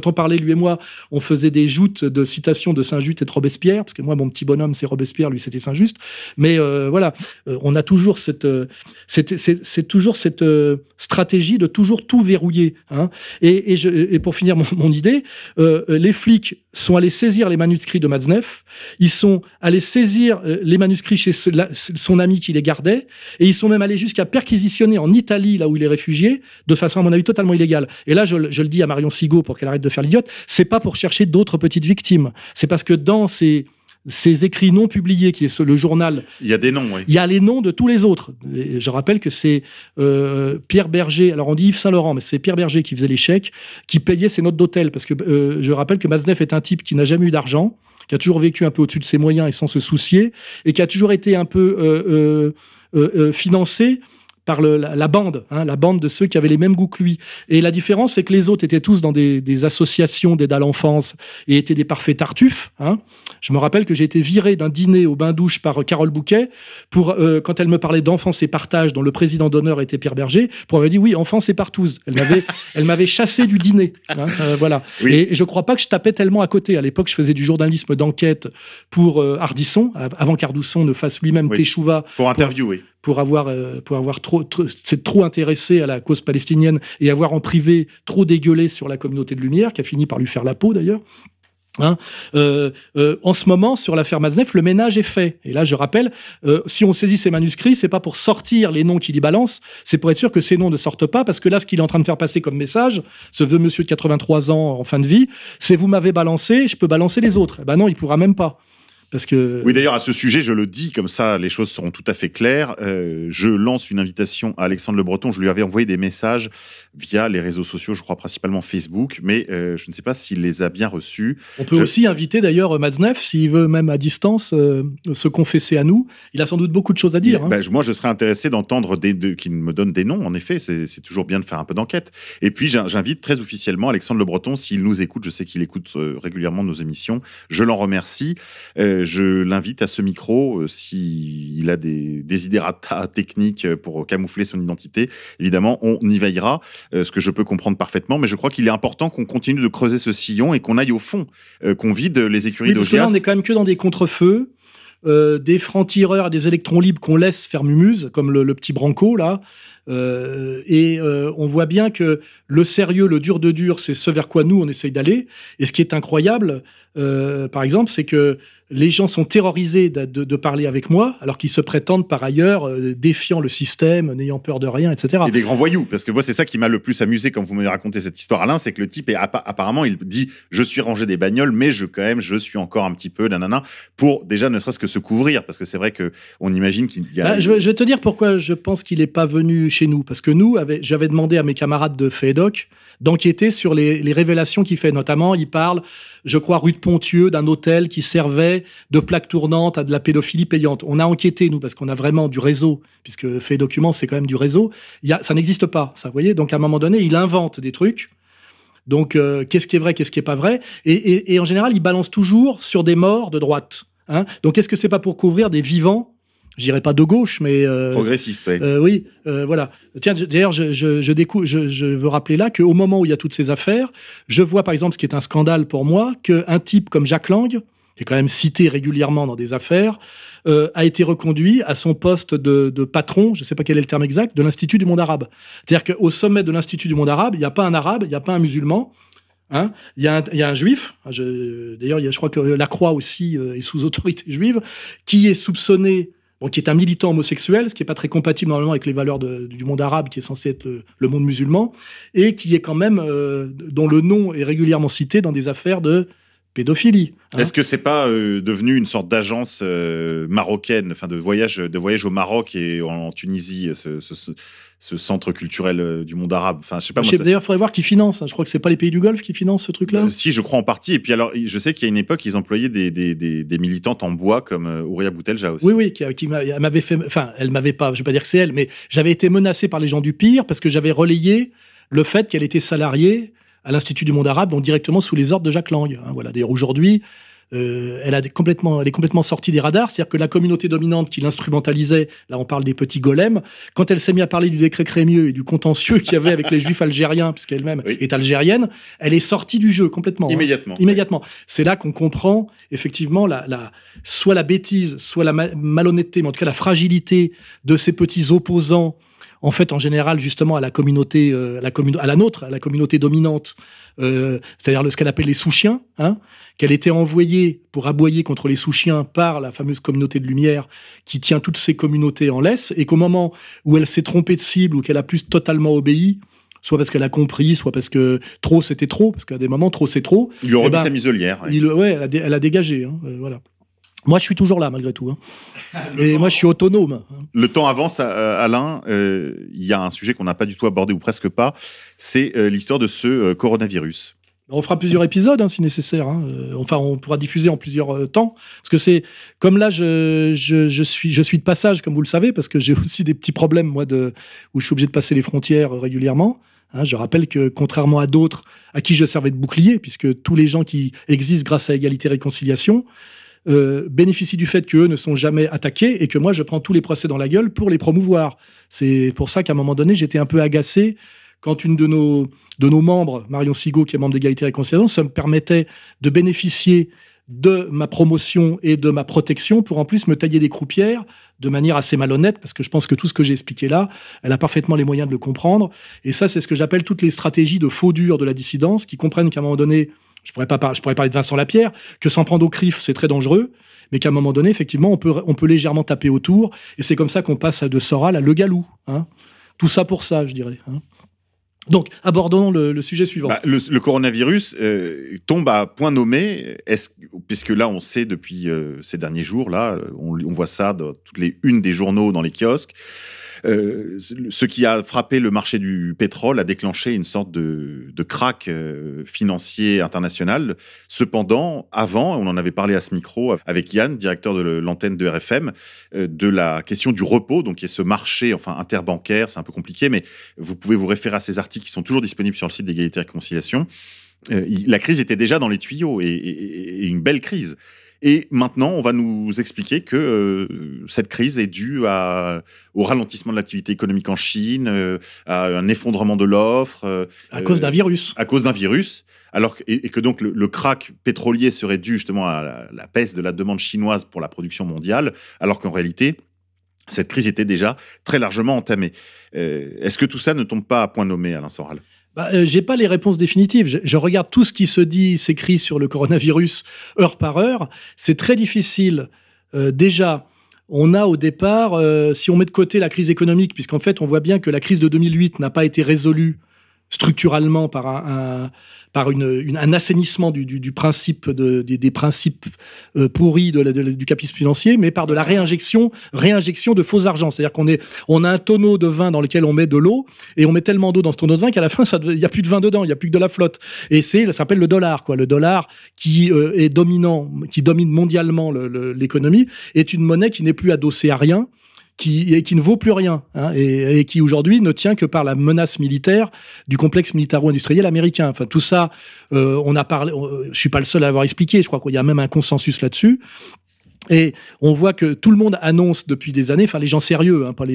on parlait, lui et moi, on faisait des joutes de citations de Saint-Just et de Robespierre, parce que moi, mon petit bonhomme, c'est Robespierre, lui, c'était Saint-Just. Mais on a toujours cette stratégie de toujours tout verrouiller. Hein. Et pour finir mon idée, les flics sont allés saisir les manuscrits de Matzneff, ils sont allés saisir les manuscrits chez son ami qui les gardait, et ils sont même allés jusqu'à perquisitionner en Italie, là où il est réfugié, de façon, à mon avis, totalement illégale. Et là, je le dis à Marion Sigaud pour qu'elle arrête de faire l'idiote, c'est pas pour chercher d'autres petites victimes, c'est parce que dans ces écrits non publiés, qui est le journal... Il y a des noms, oui. Il y a les noms de tous les autres. Et je rappelle que c'est Pierre Berger, alors on dit Yves Saint-Laurent, mais c'est Pierre Berger qui faisait les chèques, qui payait ses notes d'hôtel, parce que je rappelle que Matzneff est un type qui n'a jamais eu d'argent, qui a toujours vécu un peu au-dessus de ses moyens et sans se soucier, et qui a toujours été un peu financé par la bande, hein, la bande de ceux qui avaient les mêmes goûts que lui. Et la différence, c'est que les autres étaient tous dans des associations d'aide à l'enfance et étaient des parfaits tartuffes. Hein. Je me rappelle que j'ai été viré d'un dîner au bain-douche par Carole Bouquet pour, quand elle me parlait d'enfance et partage, dont le président d'honneur était Pierre Berger, pour avoir dit oui, enfance et partouze. Elle m'avait chassé du dîner. Hein, voilà. Oui. Et je crois pas que je tapais tellement à côté. À l'époque, je faisais du journalisme d'enquête pour Ardisson, avant qu'Ardisson ne fasse lui-même Teshuva. Pour interviewer. Pour avoir s'être trop intéressé à la cause palestinienne et avoir en privé trop dégueulé sur la communauté de Lumière, qui a fini par lui faire la peau d'ailleurs. Hein, en ce moment, sur l'affaire Matzneff, le ménage est fait. Et là, je rappelle, si on saisit ces manuscrits, c'est pas pour sortir les noms qu'il y balance, c'est pour être sûr que ces noms ne sortent pas, parce que là, ce qu'il est en train de faire passer comme message, ce vieux monsieur de 83 ans en fin de vie, c'est vous m'avez balancé, je peux balancer les autres. Eh ben non, il pourra même pas. Parce que... Oui, d'ailleurs, à ce sujet, je le dis, comme ça, les choses seront tout à fait claires. Je lance une invitation à Alexandre Le Breton. Je lui avais envoyé des messages via les réseaux sociaux, je crois principalement Facebook, mais je ne sais pas s'il les a bien reçus. On peut aussi inviter d'ailleurs Matzneff, s'il veut même à distance se confesser à nous. Il a sans doute beaucoup de choses à dire. Hein. Moi, je serais intéressé d'entendre qu'il me donne des noms, en effet. C'est toujours bien de faire un peu d'enquête. Et puis, j'invite très officiellement Alexandre Le Breton, s'il nous écoute, je sais qu'il écoute régulièrement nos émissions, je l'en remercie. Je l'invite à ce micro, s'il a des desiderata techniques pour camoufler son identité. Évidemment, on y veillera, ce que je peux comprendre parfaitement, mais je crois qu'il est important qu'on continue de creuser ce sillon et qu'on aille au fond, qu'on vide les écuries d'Augias. Parce que là, on n'est quand même que dans des contre-feux, des francs-tireurs, des électrons libres qu'on laisse faire mumuse, comme le petit Branco, là. On voit bien que le sérieux, le dur de dur, c'est ce vers quoi nous, on essaye d'aller. Et ce qui est incroyable, par exemple, c'est que les gens sont terrorisés de parler avec moi, alors qu'ils se prétendent par ailleurs défiant le système, n'ayant peur de rien, etc. Et des grands voyous, parce que moi, c'est ça qui m'a le plus amusé quand vous m'avez raconté cette histoire, Alain, c'est que le type, apparemment, il dit « je suis rangé des bagnoles, mais je suis encore un petit peu, nanana », pour déjà ne serait-ce que se couvrir, parce que c'est vrai qu'on imagine qu'il y a... Je vais te dire pourquoi je pense qu'il n'est pas venu chez nous, parce que nous, j'avais demandé à mes camarades de FEDOC d'enquêter sur les révélations qu'il fait. Notamment, il parle, je crois, rue de Pontieux, d'un hôtel qui servait de plaque tournante à de la pédophilie payante. On a enquêté, nous, parce qu'on a vraiment du réseau, puisque fait document, c'est quand même du réseau. Ça n'existe pas, ça, vous voyez. Donc, à un moment donné, il invente des trucs. Donc, qu'est-ce qui est vrai, qu'est-ce qui n'est pas vrai. Et en général, il balance toujours sur des morts de droite. Hein. Donc, est-ce que c'est pas pour couvrir des vivants? Je dirais pas de gauche, mais... progressiste, oui. Oui, voilà. Tiens, d'ailleurs, je veux rappeler là qu'au moment où il y a toutes ces affaires, je vois, par exemple, ce qui est un scandale pour moi, qu'un type comme Jacques Lang, qui est quand même cité régulièrement dans des affaires, a été reconduit à son poste de patron, je ne sais pas quel est le terme exact, de l'Institut du monde arabe. C'est-à-dire qu'au sommet de l'Institut du monde arabe, il n'y a pas un arabe, il n'y a pas un musulman, hein, il y a un juif, d'ailleurs, je crois que la Croix aussi est sous autorité juive, qui est soupçonné... qui est un militant homosexuel, ce qui n'est pas très compatible normalement avec les valeurs du monde arabe, qui est censé être le monde musulman, et qui est quand même, dont le nom est régulièrement cité dans des affaires de pédophilie. Hein. Est-ce que c'est pas devenu une sorte d'agence marocaine, enfin de voyage au Maroc et en Tunisie, ce centre culturel du monde arabe. Enfin, je sais pas. D'ailleurs, il faudrait voir qui finance. Hein. Je crois que c'est pas les pays du Golfe qui financent ce truc-là. Si, je crois en partie. Et puis alors, je sais qu'il y a une époque, ils employaient des militantes en bois comme Ouria Boutelja aussi. Oui, elle m'avait fait. Enfin, elle m'avait pas. Je vais pas dire que c'est elle, mais j'avais été menacé par les gens du Pire parce que j'avais relayé le fait qu'elle était salariée à l'Institut du monde arabe, donc directement sous les ordres de Jacques Lang. Hein, voilà. D'ailleurs, aujourd'hui, elle est complètement sortie des radars. C'est-à-dire que la communauté dominante qui l'instrumentalisait, là on parle des petits golems, quand elle s'est mise à parler du décret Crémieux et du contentieux qu'il y avait avec les juifs algériens, puisqu'elle-même est algérienne, elle est sortie du jeu complètement. Immédiatement. Immédiatement. C'est là qu'on comprend effectivement soit la bêtise, soit la malhonnêteté, mais en tout cas la fragilité de ces petits opposants, en fait, en général, justement, à la communauté, à la communauté dominante, c'est-à-dire ce qu'elle appelle les sous-chiens, qu'elle était envoyée pour aboyer contre les sous-chiens par la fameuse communauté de lumière qui tient toutes ces communautés en laisse, et qu'au moment où elle s'est trompée de cible ou qu'elle a plus totalement obéi, soit parce qu'elle a compris, soit parce que trop c'était trop, parce qu'à des moments trop c'est trop. Il lui aurait mis sa muselière. Elle a dégagé, voilà. Moi, je suis toujours là, malgré tout. Et moi, je suis autonome. Le temps avance, Alain. Il y a un sujet qu'on n'a pas du tout abordé, ou presque pas. C'est l'histoire de ce coronavirus. On fera plusieurs épisodes, si nécessaire. Enfin, on pourra diffuser en plusieurs temps. Parce que c'est... Comme là, je suis de passage, comme vous le savez, parce que j'ai aussi des petits problèmes, moi, où je suis obligé de passer les frontières régulièrement. Je rappelle que, contrairement à d'autres à qui je servais de bouclier, puisque tous les gens qui existent grâce à Égalité et Réconciliation bénéficient du fait qu'eux ne sont jamais attaqués et que moi, je prends tous les procès dans la gueule pour les promouvoir. C'est pour ça qu'à un moment donné, j'étais un peu agacé quand une de nos membres, Marion Sigaud, qui est membre d'Égalité et Réconciliation, ça me permettait de bénéficier de ma promotion et de ma protection pour en plus me tailler des croupières de manière assez malhonnête, parce que je pense que tout ce que j'ai expliqué là, elle a parfaitement les moyens de le comprendre. Et ça, c'est ce que j'appelle toutes les stratégies de faux dur de la dissidence, qui comprennent qu'à un moment donné, je pourrais parler de Vincent Lapierre, que s'en prendre au CRIF, c'est très dangereux, mais qu'à un moment donné, effectivement, on peut légèrement taper autour, et c'est comme ça qu'on passe de Soral à Le Gallou. Tout ça pour ça, je dirais. Donc, abordons le sujet suivant. Le coronavirus tombe à point nommé, puisque là, on sait depuis ces derniers jours, là, on voit ça dans toutes les unes des journaux, dans les kiosques. Ce qui a frappé le marché du pétrole a déclenché une sorte de krach financier international. Cependant, avant, on en avait parlé à ce micro avec Yann, directeur de l'antenne de RFM, de la question du repos, donc qui est ce marché interbancaire, c'est un peu compliqué, mais vous pouvez vous référer à ces articles qui sont toujours disponibles sur le site d'Égalité et Réconciliation. La crise était déjà dans les tuyaux et une belle crise. Et maintenant, on va nous expliquer que cette crise est due au ralentissement de l'activité économique en Chine, à un effondrement de l'offre. À cause d'un virus. À cause d'un virus. Et que donc le krach pétrolier serait dû justement à la baisse de la demande chinoise pour la production mondiale, alors qu'en réalité, cette crise était déjà très largement entamée. Est-ce que tout ça ne tombe pas à point nommé, Alain Soral ? J'ai pas les réponses définitives. Je regarde tout ce qui se dit, s'écrit sur le coronavirus heure par heure. C'est très difficile. Déjà, on a au départ, si on met de côté la crise économique, puisqu'en fait, on voit bien que la crise de 2008 n'a pas été résolue structurellement par un assainissement du principe des principes pourris du capitalisme financier, mais par de la réinjection de faux argent. C'est-à-dire qu'on a un tonneau de vin dans lequel on met de l'eau, et on met tellement d'eau dans ce tonneau de vin qu'à la fin, il n'y a plus de vin dedans, il n'y a plus que de la flotte. Et ça s'appelle le dollar, quoi. Le dollar qui est dominant, qui domine mondialement l'économie, est une monnaie qui n'est plus adossée à rien, qui ne vaut plus rien, et qui aujourd'hui ne tient que par la menace militaire du complexe militaro-industriel américain. Enfin, tout ça, on a parlé. Je suis pas le seul à l'avoir expliqué. Je crois qu'il y a même un consensus là-dessus. Et on voit que tout le monde annonce depuis des années, enfin les gens sérieux, pas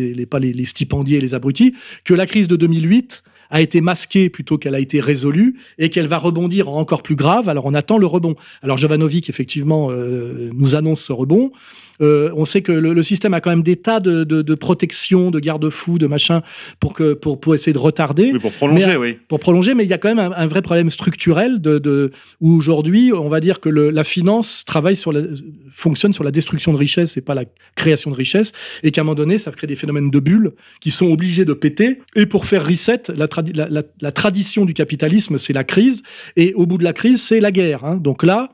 les stipendiés et les abrutis, que la crise de 2008 a été masquée plutôt qu'elle a été résolue et qu'elle va rebondir encore plus grave. Alors on attend le rebond. Alors Jovanovic, effectivement, nous annonce ce rebond. On sait que le système a quand même des tas de protections, de garde-fous, de machins pour essayer de retarder. Oui, pour prolonger, oui. Pour prolonger, mais il y a quand même un vrai problème structurel où aujourd'hui, on va dire que la finance fonctionne sur la destruction de richesses et pas la création de richesses, et qu'à un moment donné, ça crée des phénomènes de bulles qui sont obligés de péter. Et pour faire reset, la tradition du capitalisme, c'est la crise, et au bout de la crise, c'est la guerre. Donc là,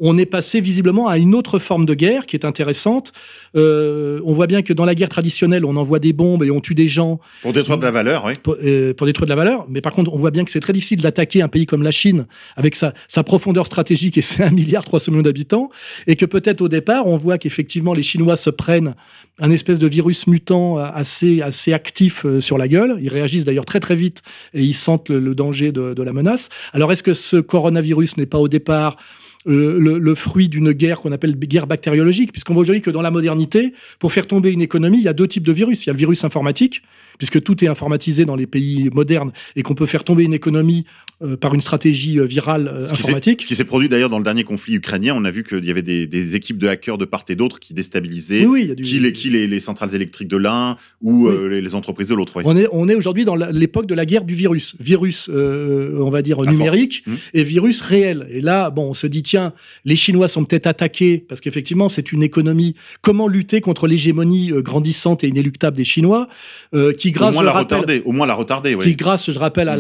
on est passé visiblement à une autre forme de guerre qui est intéressante. On voit bien que dans la guerre traditionnelle, on envoie des bombes et on tue des gens. Pour détruire de la valeur, oui. Pour détruire de la valeur. Mais par contre, on voit bien que c'est très difficile d'attaquer un pays comme la Chine avec sa profondeur stratégique et ses 1,3 milliard d'habitants. Et que peut-être au départ, on voit qu'effectivement, les Chinois se prennent un espèce de virus mutant assez actif sur la gueule. Ils réagissent d'ailleurs très très vite et ils sentent le danger de la menace. Alors est-ce que ce coronavirus n'est pas au départ le fruit d'une guerre qu'on appelle guerre bactériologique, puisqu'on voit aujourd'hui que dans la modernité, pour faire tomber une économie, il y a 2 types de virus. Il y a le virus informatique, puisque tout est informatisé dans les pays modernes et qu'on peut faire tomber une économie par une stratégie virale informatique. Ce qui s'est produit d'ailleurs dans le dernier conflit ukrainien, on a vu qu'il y avait des équipes de hackers de part et d'autre qui déstabilisaient les centrales électriques de l'un ou les entreprises de l'autre. Ouais. On est aujourd'hui dans l'époque de la guerre du virus. Virus, on va dire, numérique et virus réel. Et là, bon, on se dit, tiens, les Chinois sont peut-être attaqués parce qu'effectivement, c'est une économie. Comment lutter contre l'hégémonie grandissante et inéluctable des Chinois qui, grâce, au moins la retarder. Qui, grâce, je rappelle, à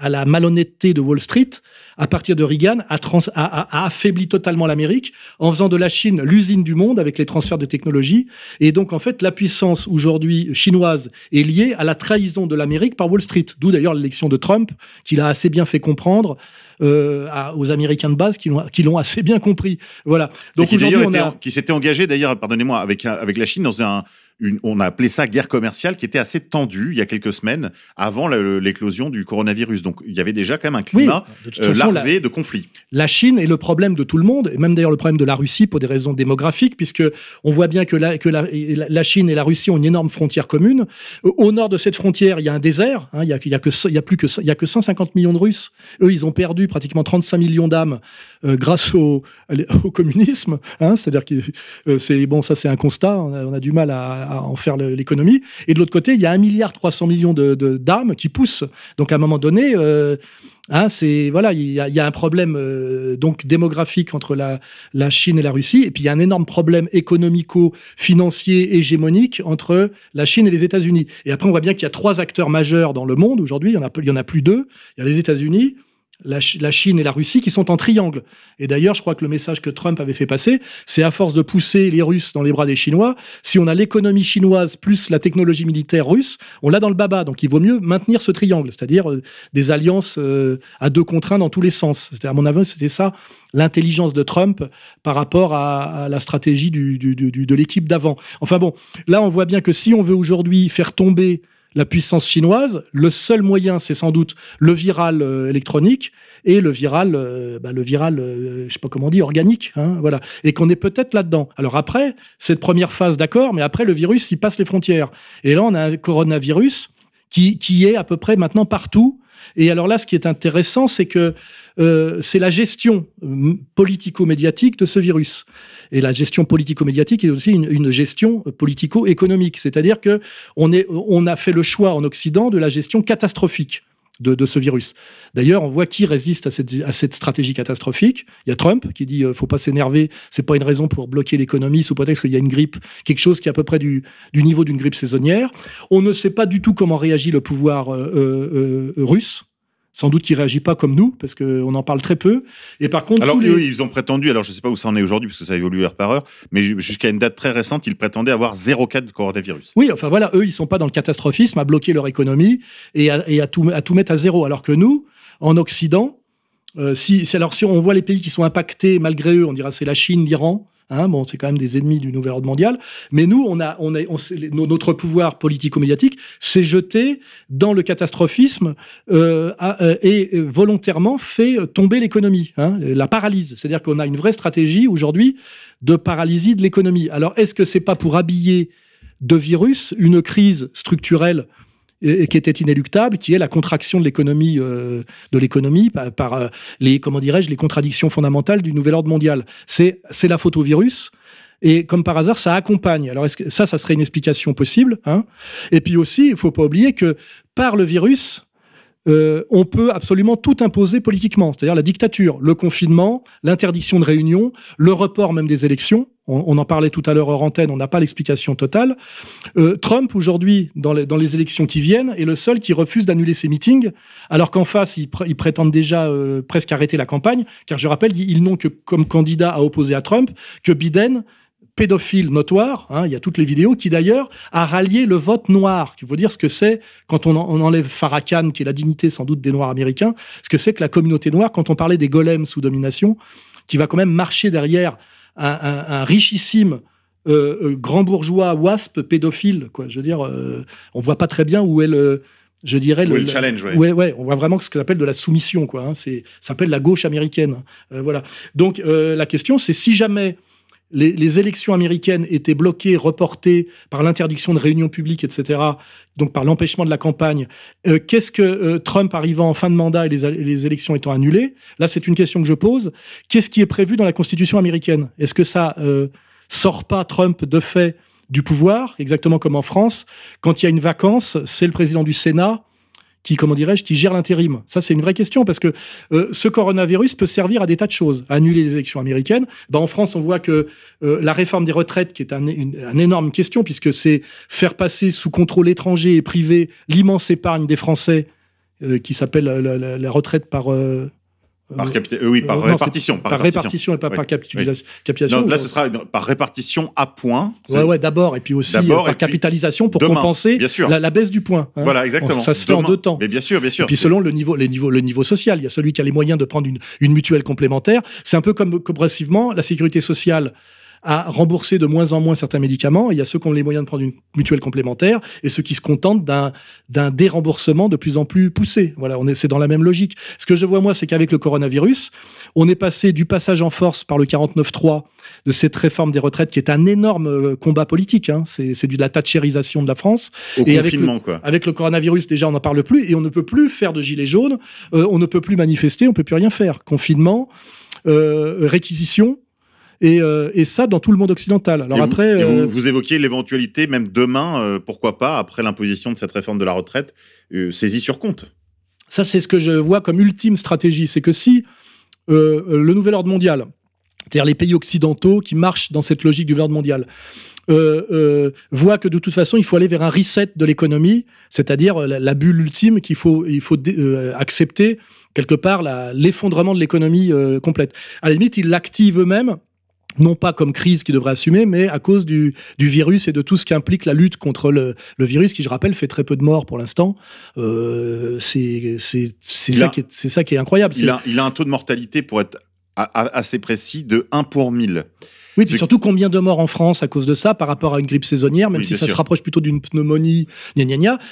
la malhonnêteté de Wall Street, à partir de Reagan, a affaibli totalement l'Amérique en faisant de la Chine l'usine du monde avec les transferts de technologie. Et donc, en fait, la puissance aujourd'hui chinoise est liée à la trahison de l'Amérique par Wall Street. D'où d'ailleurs l'élection de Trump, qu'il a assez bien fait comprendre aux Américains de base qui l'ont assez bien compris. Voilà. Donc aujourd'hui, qui s'était engagé d'ailleurs, pardonnez-moi, avec la Chine dans on a appelé ça guerre commerciale qui était assez tendue il y a quelques semaines avant l'éclosion du coronavirus. Donc il y avait déjà quand même un climat larvé de conflit. La Chine est le problème de tout le monde, et même d'ailleurs le problème de la Russie pour des raisons démographiques, puisque on voit bien que la Chine et la Russie ont une énorme frontière commune. Au nord de cette frontière, il y a un désert. Il y a que 150 millions de Russes. Eux, ils ont perdu pratiquement 35 millions d'âmes grâce au communisme. C'est-à-dire que ça c'est un constat. On a du mal à en faire l'économie. Et de l'autre côté, il y a 1,3 milliard d'âmes qui poussent. Donc à un moment donné, il y a un problème donc démographique entre la Chine et la Russie, et puis il y a un énorme problème économico-financier hégémonique entre la Chine et les États-Unis. Et après, on voit bien qu'il y a 3 acteurs majeurs dans le monde aujourd'hui. Il y en a plus 2. Il y a les États-Unis, la Chine et la Russie qui sont en triangle. Et d'ailleurs, je crois que le message que Trump avait fait passer, c'est à force de pousser les Russes dans les bras des Chinois, si on a l'économie chinoise plus la technologie militaire russe, on l'a dans le baba. Donc il vaut mieux maintenir ce triangle, c'est-à-dire des alliances à 2 contre 1 dans tous les sens. À mon avis, c'était ça l'intelligence de Trump par rapport à la stratégie de l'équipe d'avant. Enfin bon, là on voit bien que si on veut aujourd'hui faire tomber la puissance chinoise, le seul moyen, c'est sans doute le viral électronique et le viral, je sais pas comment on dit, organique, voilà. Et qu'on est peut-être là-dedans. Alors après, cette première phase, d'accord, mais après, le virus, il passe les frontières. Et là, on a un coronavirus qui est à peu près maintenant partout. Et alors là, ce qui est intéressant, c'est que c'est la gestion politico-médiatique de ce virus. Et la gestion politico-médiatique est aussi une gestion politico-économique. C'est-à-dire qu'on a fait le choix en Occident de la gestion catastrophique de ce virus. D'ailleurs, on voit qui résiste à cette stratégie catastrophique. Il y a Trump qui dit faut pas s'énerver, c'est pas une raison pour bloquer l'économie sous prétexte qu'il y a une grippe, quelque chose qui est à peu près du niveau d'une grippe saisonnière. On ne sait pas du tout comment réagit le pouvoir russe. Sans doute qu'il ne réagit pas comme nous, parce qu'on en parle très peu. Et par contre, alors eux, ils ont prétendu, alors je ne sais pas où ça en est aujourd'hui, parce que ça évolue heure par heure, mais jusqu'à une date très récente, ils prétendaient avoir 0 cas de coronavirus. Oui, enfin voilà, eux, ils ne sont pas dans le catastrophisme, à bloquer leur économie et à tout mettre à zéro. Alors que nous, en Occident, si on voit les pays qui sont impactés malgré eux, on dira c'est la Chine, l'Iran. C'est quand même des ennemis du nouvel ordre mondial. Mais nous, notre pouvoir politico-médiatique s'est jeté dans le catastrophisme et volontairement fait tomber l'économie, la paralyse. C'est-à-dire qu'on a une vraie stratégie aujourd'hui de paralysie de l'économie. Alors, est-ce que c'est pas pour habiller de virus une crise structurelle et qui était inéluctable, qui est la contraction de l'économie par les contradictions fondamentales du nouvel ordre mondial. C'est la faute au virus. Et comme par hasard, ça accompagne. Alors, est-ce que ça serait une explication possible, Et puis aussi, il ne faut pas oublier que par le virus, on peut absolument tout imposer politiquement, c'est-à-dire la dictature, le confinement, l'interdiction de réunion, le report même des élections. On en parlait tout à l'heure hors antenne, on n'a pas l'explication totale. Trump, aujourd'hui, dans les élections qui viennent, est le seul qui refuse d'annuler ses meetings, alors qu'en face, ils prétendent déjà presque arrêter la campagne, car je rappelle, ils n'ont que comme candidat à opposer à Trump que Biden, pédophile notoire, il y a toutes les vidéos, qui d'ailleurs a rallié le vote noir, qui veut dire ce que c'est quand on enlève Farrakhan, qui est la dignité sans doute des Noirs américains, ce que c'est que la communauté noire, quand on parlait des golems sous domination, qui va quand même marcher derrière un richissime grand bourgeois WASP pédophile, quoi. Je veux dire, on voit pas très bien où est je dirais le challenge. Ouais, on voit vraiment ce qu'on appelle de la soumission, quoi. Hein. Ça s'appelle la gauche américaine. Voilà. Donc la question, c'est si jamais les élections américaines étaient bloquées, reportées par l'interdiction de réunions publiques, etc., donc par l'empêchement de la campagne, qu'est-ce que Trump arrivant en fin de mandat et les élections étant annulées, là c'est une question que je pose, qu'est-ce qui est prévu dans la Constitution américaine? Est-ce que ça sort pas Trump de fait du pouvoir, exactement comme en France? Quand il y a une vacance, c'est le président du Sénat qui gère l'intérim. Ça, c'est une vraie question, parce que ce coronavirus peut servir à des tas de choses, à annuler les élections américaines. En France, on voit que la réforme des retraites, qui est une énorme question, puisque c'est faire passer sous contrôle étranger et privé l'immense épargne des Français, qui s'appelle la retraite par... répartition. Par répartition et pas par capitalisation. Non, là, ce sera par répartition à points. Ouais, d'abord. Et puis aussi par capitalisation pour compenser la baisse du point. Hein. Voilà, exactement. Ça se fait en 2 temps. Mais bien sûr. Et puis selon le niveau social, il y a celui qui a les moyens de prendre une mutuelle complémentaire. C'est un peu comme progressivement, la sécurité sociale à rembourser de moins en moins certains médicaments. Il y a ceux qui ont les moyens de prendre une mutuelle complémentaire et ceux qui se contentent d'un déremboursement de plus en plus poussé. Voilà, c'est dans la même logique. Ce que je vois, moi, c'est qu'avec le coronavirus, on est passé du passage en force par le 49.3 de cette réforme des retraites, qui est un énorme combat politique. Hein. C'est de la thatchérisation de la France. Avec le coronavirus, déjà, on n'en parle plus et on ne peut plus faire de gilets jaunes. On ne peut plus manifester, on ne peut plus rien faire. Confinement, réquisition. Et ça dans tout le monde occidental. Alors vous évoquiez l'éventualité, même demain, pourquoi pas, après l'imposition de cette réforme de la retraite, saisie sur compte. Ça, c'est ce que je vois comme ultime stratégie. C'est que si le nouvel ordre mondial, c'est-à-dire les pays occidentaux qui marchent dans cette logique du nouvel ordre mondial, voient que de toute façon, il faut aller vers un reset de l'économie, c'est-à-dire la bulle ultime qu'il faut accepter, quelque part, l'effondrement de l'économie complète. À la limite, ils l'activent eux-mêmes, non pas comme crise qu'ils devraient assumer, mais à cause du virus et de tout ce qu'implique la lutte contre le virus, qui, je rappelle, fait très peu de morts pour l'instant. C'est ça qui est incroyable. Il a un taux de mortalité, pour être assez précis, de 1 pour 1000. Oui, puis surtout combien de morts en France à cause de ça par rapport à une grippe saisonnière, même si ça se rapproche plutôt d'une pneumonie,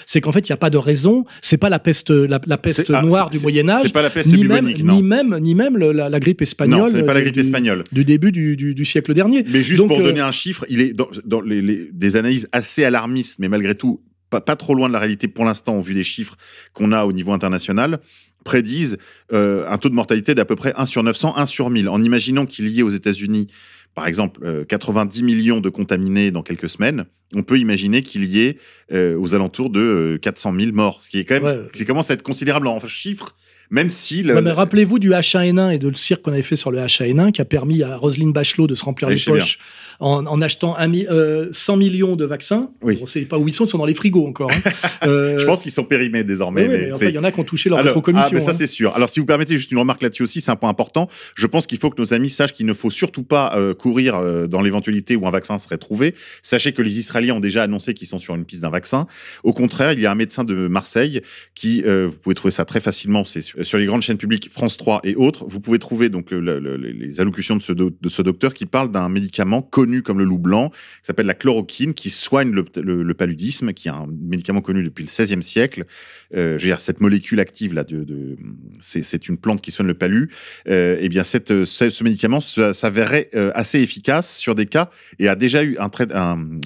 c'est qu'en fait, il n'y a pas de raison. C'est pas la peste noire du Moyen-Âge. C'est pas la peste bubonique, non. Ni même la grippe espagnole. Non, c'est pas la grippe espagnole. Du début du siècle dernier. Mais juste pour donner un chiffre, il est dans des analyses assez alarmistes, mais malgré tout, pas trop loin de la réalité pour l'instant, au vu des chiffres qu'on a au niveau international, prédisent un taux de mortalité d'à peu près 1 sur 900, 1 sur 1000. En imaginant qu'il y ait aux États-Unis, par exemple, 90 millions de contaminés dans quelques semaines, on peut imaginer qu'il y ait aux alentours de 400 000 morts, ce qui est quand même, qui commence à être considérable en chiffres, même si... mais rappelez-vous du H1N1 et de le cirque qu'on avait fait sur le H1N1, qui a permis à Roselyne Bachelot de se remplir les poches en achetant 100 millions de vaccins. Oui. On ne sait pas où ils sont dans les frigos encore. Hein. Je pense qu'ils sont périmés désormais. Mais enfin, il y en a qui ont touché leur rétrocommission. Mais ça, c'est sûr. Alors, si vous permettez juste une remarque là-dessus aussi, c'est un point important. Je pense qu'il faut que nos amis sachent qu'il ne faut surtout pas courir dans l'éventualité où un vaccin serait trouvé. Sachez que les Israéliens ont déjà annoncé qu'ils sont sur une piste d'un vaccin. Au contraire, il y a un médecin de Marseille qui, vous pouvez trouver ça très facilement, c'est sur les grandes chaînes publiques, France 3 et autres. Vous pouvez trouver donc les allocutions de ce docteur qui parle d'un médicament connu comme le loup blanc, qui s'appelle la chloroquine, qui soigne le paludisme, qui est un médicament connu depuis le XVIe siècle. Je veux dire, cette molécule active là, c'est une plante qui soigne le palu. Eh bien, ce médicament s'avérait assez efficace sur des cas et a déjà eu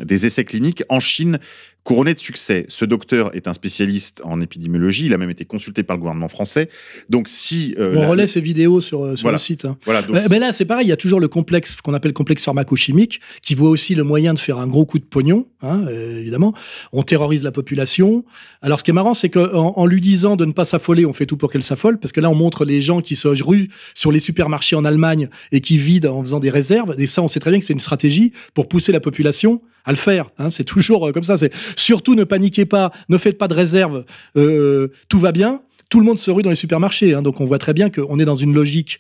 des essais cliniques en Chine couronné de succès. Ce docteur est un spécialiste en épidémiologie, il a même été consulté par le gouvernement français. Donc si... on relaie ses vidéos sur le site. Hein. Voilà, donc... mais là, c'est pareil, il y a toujours le complexe qu'on appelle complexe pharmaco-chimique, qui voit aussi le moyen de faire un gros coup de pognon, hein, évidemment. On terrorise la population. Alors, ce qui est marrant, c'est qu'en lui disant de ne pas s'affoler, on fait tout pour qu'elle s'affole, parce que là, on montre les gens qui se ruent sur les supermarchés en Allemagne et qui vident en faisant des réserves. Et ça, on sait très bien que c'est une stratégie pour pousser la population à le faire, hein, c'est toujours comme ça. C'est surtout ne paniquez pas, ne faites pas de réserve, tout va bien. Tout le monde se rue dans les supermarchés, hein, donc on voit très bien qu'on est dans une logique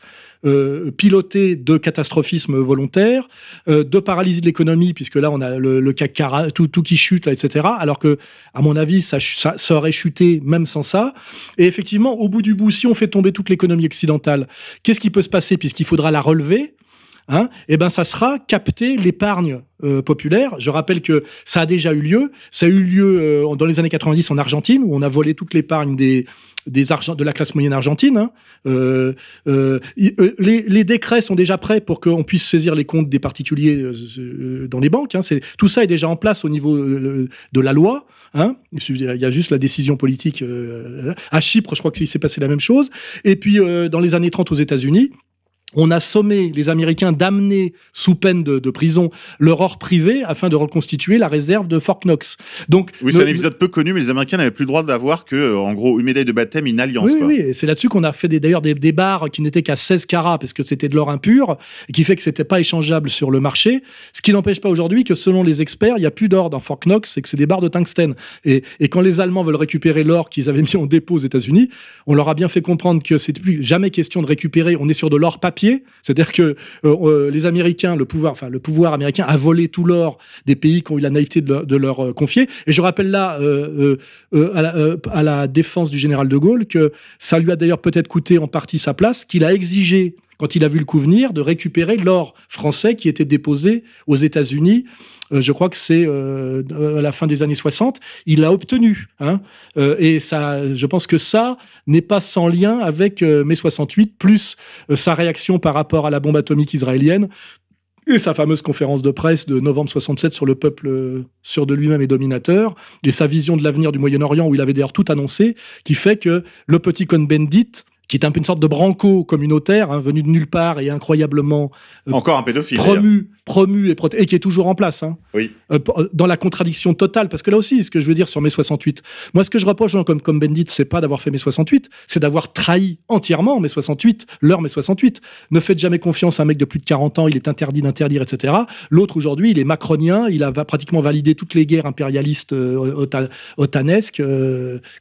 pilotée de catastrophisme volontaire, de paralysie de l'économie, puisque là on a le CAC 40, tout qui chute, là, etc. Alors que, à mon avis, ça aurait chuté même sans ça. Et effectivement, au bout du bout, si on fait tomber toute l'économie occidentale, qu'est-ce qui peut se passer, puisqu'il faudra la relever? hein, eh ben ça sera capter l'épargne populaire. Je rappelle que ça a déjà eu lieu. Ça a eu lieu dans les années 90 en Argentine, où on a volé toute l'épargne de la classe moyenne argentine. Hein. Les décrets sont déjà prêts pour qu'on puisse saisir les comptes des particuliers dans les banques. Hein. Tout ça est déjà en place au niveau de la loi. Hein. Il y a juste la décision politique. À Chypre, je crois qu'il s'est passé la même chose. Et puis, dans les années 30 aux États-Unis, on a sommé les Américains d'amener, sous peine de prison, leur or privé afin de reconstituer la réserve de Fort Knox. Donc, oui, c'est un épisode peu connu, mais les Américains n'avaient plus le droit d'avoir que, en gros, une médaille de baptême, une alliance. Oui, quoi. oui, et c'est là-dessus qu'on a fait d'ailleurs des barres qui n'étaient qu'à 16 carats, parce que c'était de l'or impur, et qui fait que c'était pas échangeable sur le marché, ce qui n'empêche pas aujourd'hui que, selon les experts, il n'y a plus d'or dans Fort Knox, et que c'est des barres de tungstène. Et quand les Allemands veulent récupérer l'or qu'ils avaient mis en dépôt aux États-Unis, on leur a bien fait comprendre que c'était plus jamais question de récupérer, on est sur de l'or papier, c'est-à-dire que les Américains, le pouvoir américain a volé tout l'or des pays qui ont eu la naïveté de leur confier. Et je rappelle là, à la défense du général de Gaulle, que ça lui a d'ailleurs peut-être coûté en partie sa place, qu'il a exigé, quand il a vu le coup venir, de récupérer l'or français qui était déposé aux États-Unis. Je crois que c'est à la fin des années 60. Il l'a obtenu. Hein. Et ça, je pense que ça n'est pas sans lien avec mai 68, plus sa réaction par rapport à la bombe atomique israélienne et sa fameuse conférence de presse de novembre 67 sur le peuple sûr de lui-même et dominateur, et sa vision de l'avenir du Moyen-Orient, où il avait d'ailleurs tout annoncé, qui fait que le petit Cohn-Bendit, qui est un peu une sorte de branco communautaire, hein, venu de nulle part et incroyablement encore un pédophile, promu et qui est toujours en place. Hein, oui. Dans la contradiction totale, parce que là aussi, ce que je veux dire sur mai 68, moi, ce que je reproche comme Bendit, c'est pas d'avoir fait mai 68, c'est d'avoir trahi entièrement mai 68, leur mai 68. Ne faites jamais confiance à un mec de plus de 40 ans, il est interdit d'interdire, etc. L'autre, aujourd'hui, il est macronien, il a pratiquement validé toutes les guerres impérialistes otanesques.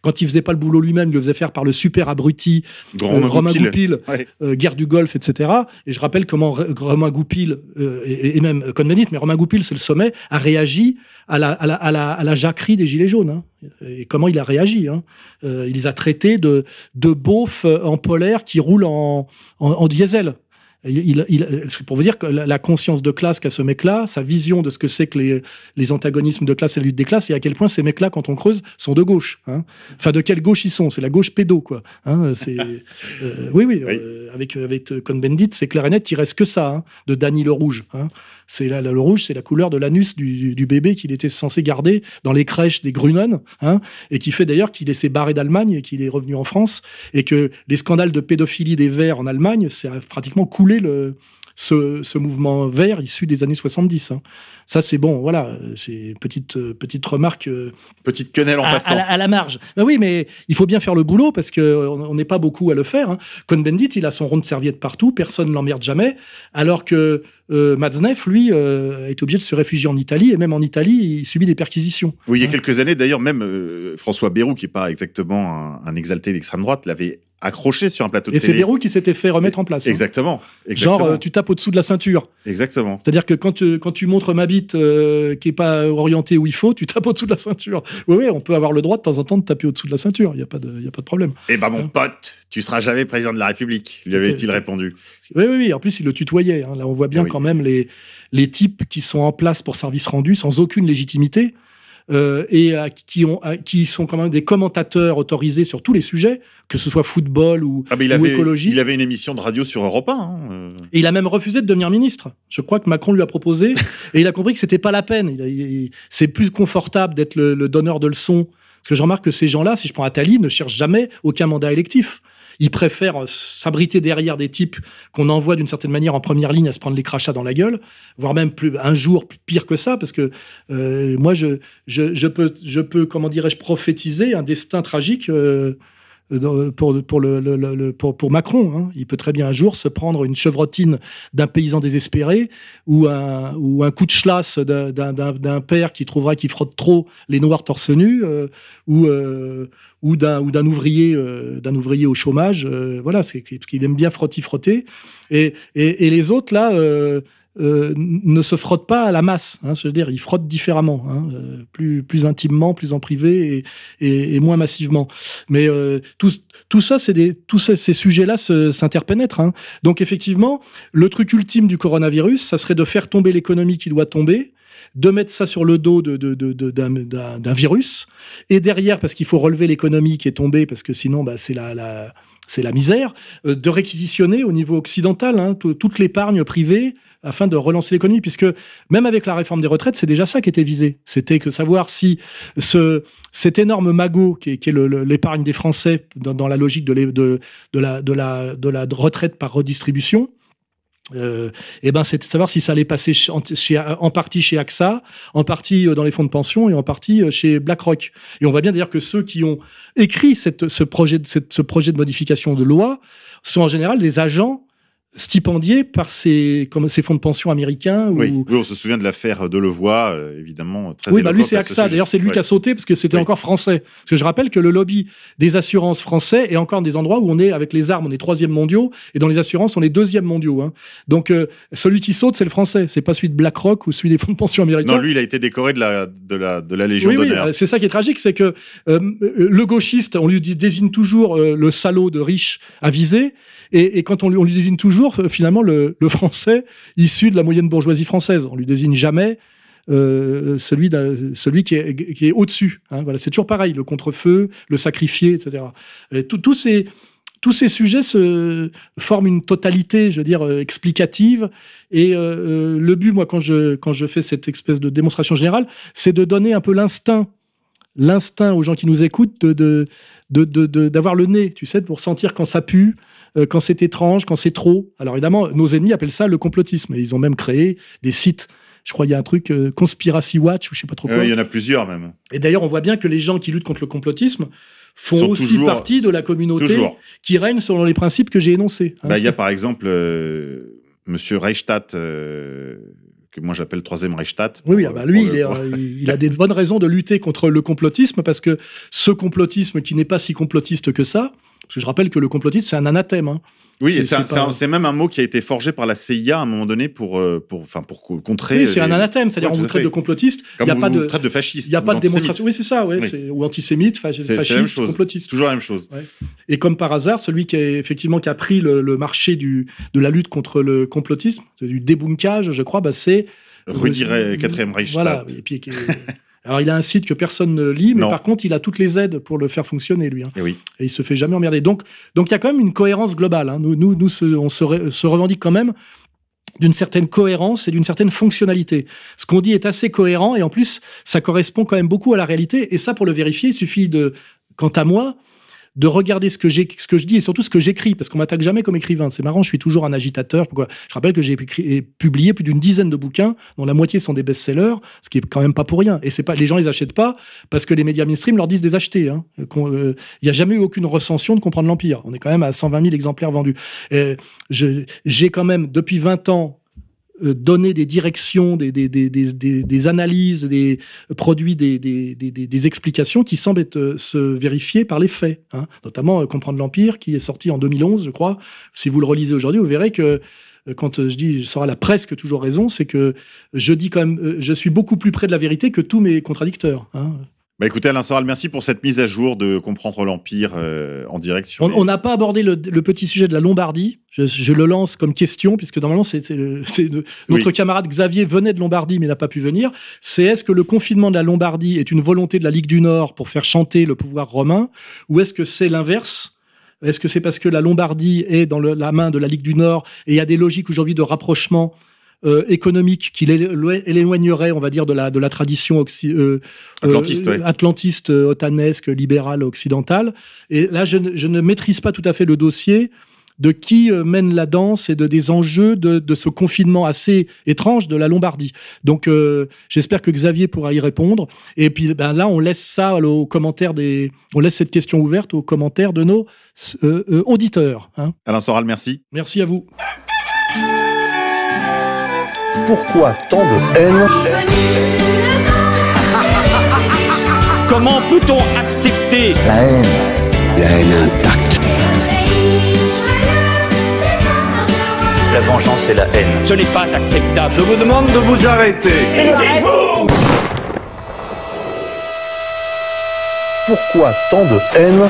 Quand il faisait pas le boulot lui-même, il le faisait faire par le super abruti Romain Goupil, ouais. Guerre du Golfe, etc. Et je rappelle comment Romain Goupil, et même Cohn-Bendit, mais Romain Goupil, c'est le sommet, a réagi à la jacquerie des Gilets jaunes. Hein. Et comment il a réagi. Hein. Il les a traités de beaufs en polaire qui roulent en diesel. C'est pour vous dire que la conscience de classe qu'a ce mec-là, sa vision de ce que c'est que les antagonismes de classe et la lutte des classes, et à quel point ces mecs-là, quand on creuse, sont de gauche. Hein. Enfin, de quelle gauche ils sont? C'est la gauche pédo, quoi. Hein, oui. Avec Cohn-Bendit, c'est clair et net, il reste que ça, hein, de Dany le Rouge. Hein. Le rouge, c'est la couleur de l'anus du bébé qu'il était censé garder dans les crèches des Grünen, hein, et qui fait d'ailleurs qu'il s'est barré d'Allemagne et qu'il est revenu en France, et que les scandales de pédophilie des Verts en Allemagne, c'est pratiquement coulé ce mouvement vert issu des années 70. Hein. Ça, c'est bon, voilà, c'est une petite remarque. Petite quenelle en passant. À la marge. Ben oui, mais il faut bien faire le boulot parce qu'on n'est pas beaucoup à le faire. Hein. Cohn-Bendit, il a son rond de serviette partout, personne ne l'emmerde jamais, alors que Matzneff, lui, est obligé de se réfugier en Italie, et même en Italie, il subit des perquisitions. Oui, il y a quelques années, d'ailleurs, même François Bayrou, qui n'est pas exactement un exalté d'extrême droite, l'avait accroché sur un plateau de télé. Et c'est Bayrou qui s'était fait remettre en place. Exactement. Hein. Genre, tu tapes au-dessous de la ceinture. Exactement. C'est-à-dire que quand tu montres ma bite qui n'est pas orientée où il faut, tu tapes au-dessous de la ceinture. Oui, on peut avoir le droit de temps en temps de taper au-dessous de la ceinture. Il n'y a pas de problème. Eh ben, mon pote, tu seras jamais président de la République, lui avait-il répondu. Oui. En plus, il le tutoyait. Hein. Là, on voit bien quand même les types qui sont en place pour service rendu sans aucune légitimité. Qui sont quand même des commentateurs autorisés sur tous les sujets, que ce soit football ou écologie. Il avait une émission de radio sur Europe 1. Hein. Et il a même refusé de devenir ministre. Je crois que Macron lui a proposé, et il a compris que c'était pas la peine. C'est plus confortable d'être le donneur de leçons. Parce que je remarque que ces gens-là, si je prends Attali, ne cherchent jamais aucun mandat électif. Ils préfèrent s'abriter derrière des types qu'on envoie d'une certaine manière en première ligne à se prendre les crachats dans la gueule, voire même un jour pire que ça, parce que moi, je peux, comment dirais-je, prophétiser un destin tragique pour Macron. Hein. Il peut très bien un jour se prendre une chevrotine d'un paysan désespéré ou un coup de chlasse d'un père qui trouvera qu'il frotte trop les noirs torse nu ou d'un ouvrier au chômage. Voilà, c'est parce qu'il aime bien frotter. Et les autres, là, ne se frottent pas à la masse. C'est-à-dire, ils frottent différemment, plus intimement, plus en privé et moins massivement. Mais tout ça, tous ces sujets-là s'interpénètrent. Donc effectivement, le truc ultime du coronavirus, ça serait de faire tomber l'économie qui doit tomber, de mettre ça sur le dos d'un virus, et derrière, parce qu'il faut relever l'économie qui est tombée, parce que sinon, c'est la misère, de réquisitionner au niveau occidental toute l'épargne privée afin de relancer l'économie, puisque même avec la réforme des retraites, c'est déjà ça qui était visé. C'était que savoir si cet énorme magot qui est l'épargne des Français dans la logique de la retraite par redistribution, c'est de savoir si ça allait passer en partie chez AXA, en partie dans les fonds de pension et en partie chez BlackRock. Et on voit bien d'ailleurs que ceux qui ont écrit ce projet de modification de loi sont en général des agents stipendiés par ces fonds de pension américains. Oui, on se souvient de l'affaire Delevoye, évidemment. Très oui, lui, c'est AXA. D'ailleurs, c'est lui qui a sauté parce que c'était encore français. Parce que je rappelle que le lobby des assurances français est encore des endroits où on est, avec les armes, on est 3e mondiaux, et dans les assurances, on est 2e mondiaux. Donc, celui qui saute, c'est le français. C'est pas celui de BlackRock ou celui des fonds de pension américains. Non, lui, il a été décoré de la Légion d'honneur. Oui, c'est ça qui est tragique, c'est que le gauchiste, on lui désigne toujours le salaud de riche avisé, et quand on lui désigne toujours, finalement, le français issu de la moyenne bourgeoisie française. On lui désigne jamais celui qui est au-dessus. Voilà, c'est toujours pareil, le contre-feu, le sacrifié, etc. Et tous ces sujets se forment une totalité, je veux dire, explicative. Et le but, moi, quand je fais cette espèce de démonstration générale, c'est de donner un peu l'instinct aux gens qui nous écoutent d'avoir le nez, tu sais, pour sentir quand ça pue, quand c'est étrange, quand c'est trop. Alors évidemment, nos ennemis appellent ça le complotisme. Et ils ont même créé des sites. Je crois qu'il y a un truc Conspiracy Watch ou je sais pas trop quoi. Il y en a plusieurs même. Et d'ailleurs, on voit bien que les gens qui luttent contre le complotisme font aussi partie de la communauté qui règne selon les principes que j'ai énoncés. Il y a par exemple Monsieur Reichstadt, que moi j'appelle 3e Reichstadt. Oui, lui, il a des bonnes raisons de lutter contre le complotisme, parce que ce complotisme qui n'est pas si complotiste que ça, parce que je rappelle que le complotisme, c'est un anathème. Oui, c'est même un mot qui a été forgé par la CIA à un moment donné pour contrer. Oui, c'est un anathème, c'est-à-dire on vous traite de complotiste. Il n'y a pas de traite de fasciste. Il n'y a pas de démonstration. Oui, c'est ça, ou antisémite, fasciste, complotiste. Toujours la même chose. Ouais. Et comme par hasard, celui qui a pris le marché de la lutte contre le complotisme, du débunkage, je crois, c'est Rudi 4e Reichstadt. Voilà. Et puis, alors, il a un site que personne ne lit, mais par contre, il a toutes les aides pour le faire fonctionner, lui. Et il se fait jamais emmerder. Donc, il y a quand même une cohérence globale. Nous, on se revendique quand même d'une certaine cohérence et d'une certaine fonctionnalité. Ce qu'on dit est assez cohérent, et en plus, ça correspond quand même beaucoup à la réalité. Et ça, pour le vérifier, il suffit quant à moi, de regarder ce que je dis et surtout ce que j'écris, parce qu'on m'attaque jamais comme écrivain. C'est marrant, je suis toujours un agitateur. Pourquoi ? Je rappelle que j'ai publié plus d'une dizaine de bouquins, dont la moitié sont des best-sellers, ce qui est quand même pas pour rien. Et les gens les achètent pas parce que les médias mainstream leur disent de les acheter. Il n'y a jamais eu aucune recension de Comprendre l'Empire. On est quand même à 120 000 exemplaires vendus. J'ai quand même, depuis 20 ans, donner des directions, des analyses, des produits, des explications qui semblent se vérifier par les faits. Notamment Comprendre l'Empire, qui est sorti en 2011, je crois. Si vous le relisez aujourd'hui, vous verrez que quand je dis « ça aura la presque toujours raison », c'est que je dis quand même je suis beaucoup plus près de la vérité que tous mes contradicteurs. Écoutez, Alain Soral, merci pour cette mise à jour de Comprendre l'Empire en direct. On n'a pas abordé le petit sujet de la Lombardie. Je le lance comme question, puisque normalement, notre camarade Xavier venait de Lombardie, mais n'a pas pu venir. Est-ce que le confinement de la Lombardie est une volonté de la Ligue du Nord pour faire chanter le pouvoir romain, ou est-ce que c'est l'inverse ? Est-ce que c'est parce que la Lombardie est dans la main de la Ligue du Nord et il y a des logiques aujourd'hui de rapprochement économique qui l'éloignerait, on va dire, de la tradition atlantiste, otanesque, libérale, occidentale. Et là, je ne maîtrise pas tout à fait le dossier de qui mène la danse et des enjeux de ce confinement assez étrange de la Lombardie. Donc, j'espère que Xavier pourra y répondre. Et puis là, on laisse ça aux commentaires on laisse cette question ouverte aux commentaires de nos auditeurs. Alain Soral, merci. Merci à vous. Pourquoi tant de haine ? Comment peut-on accepter La haine intacte. La vengeance c'est la haine. Ce n'est pas acceptable. Je vous demande de vous arrêter. Pourquoi tant de haine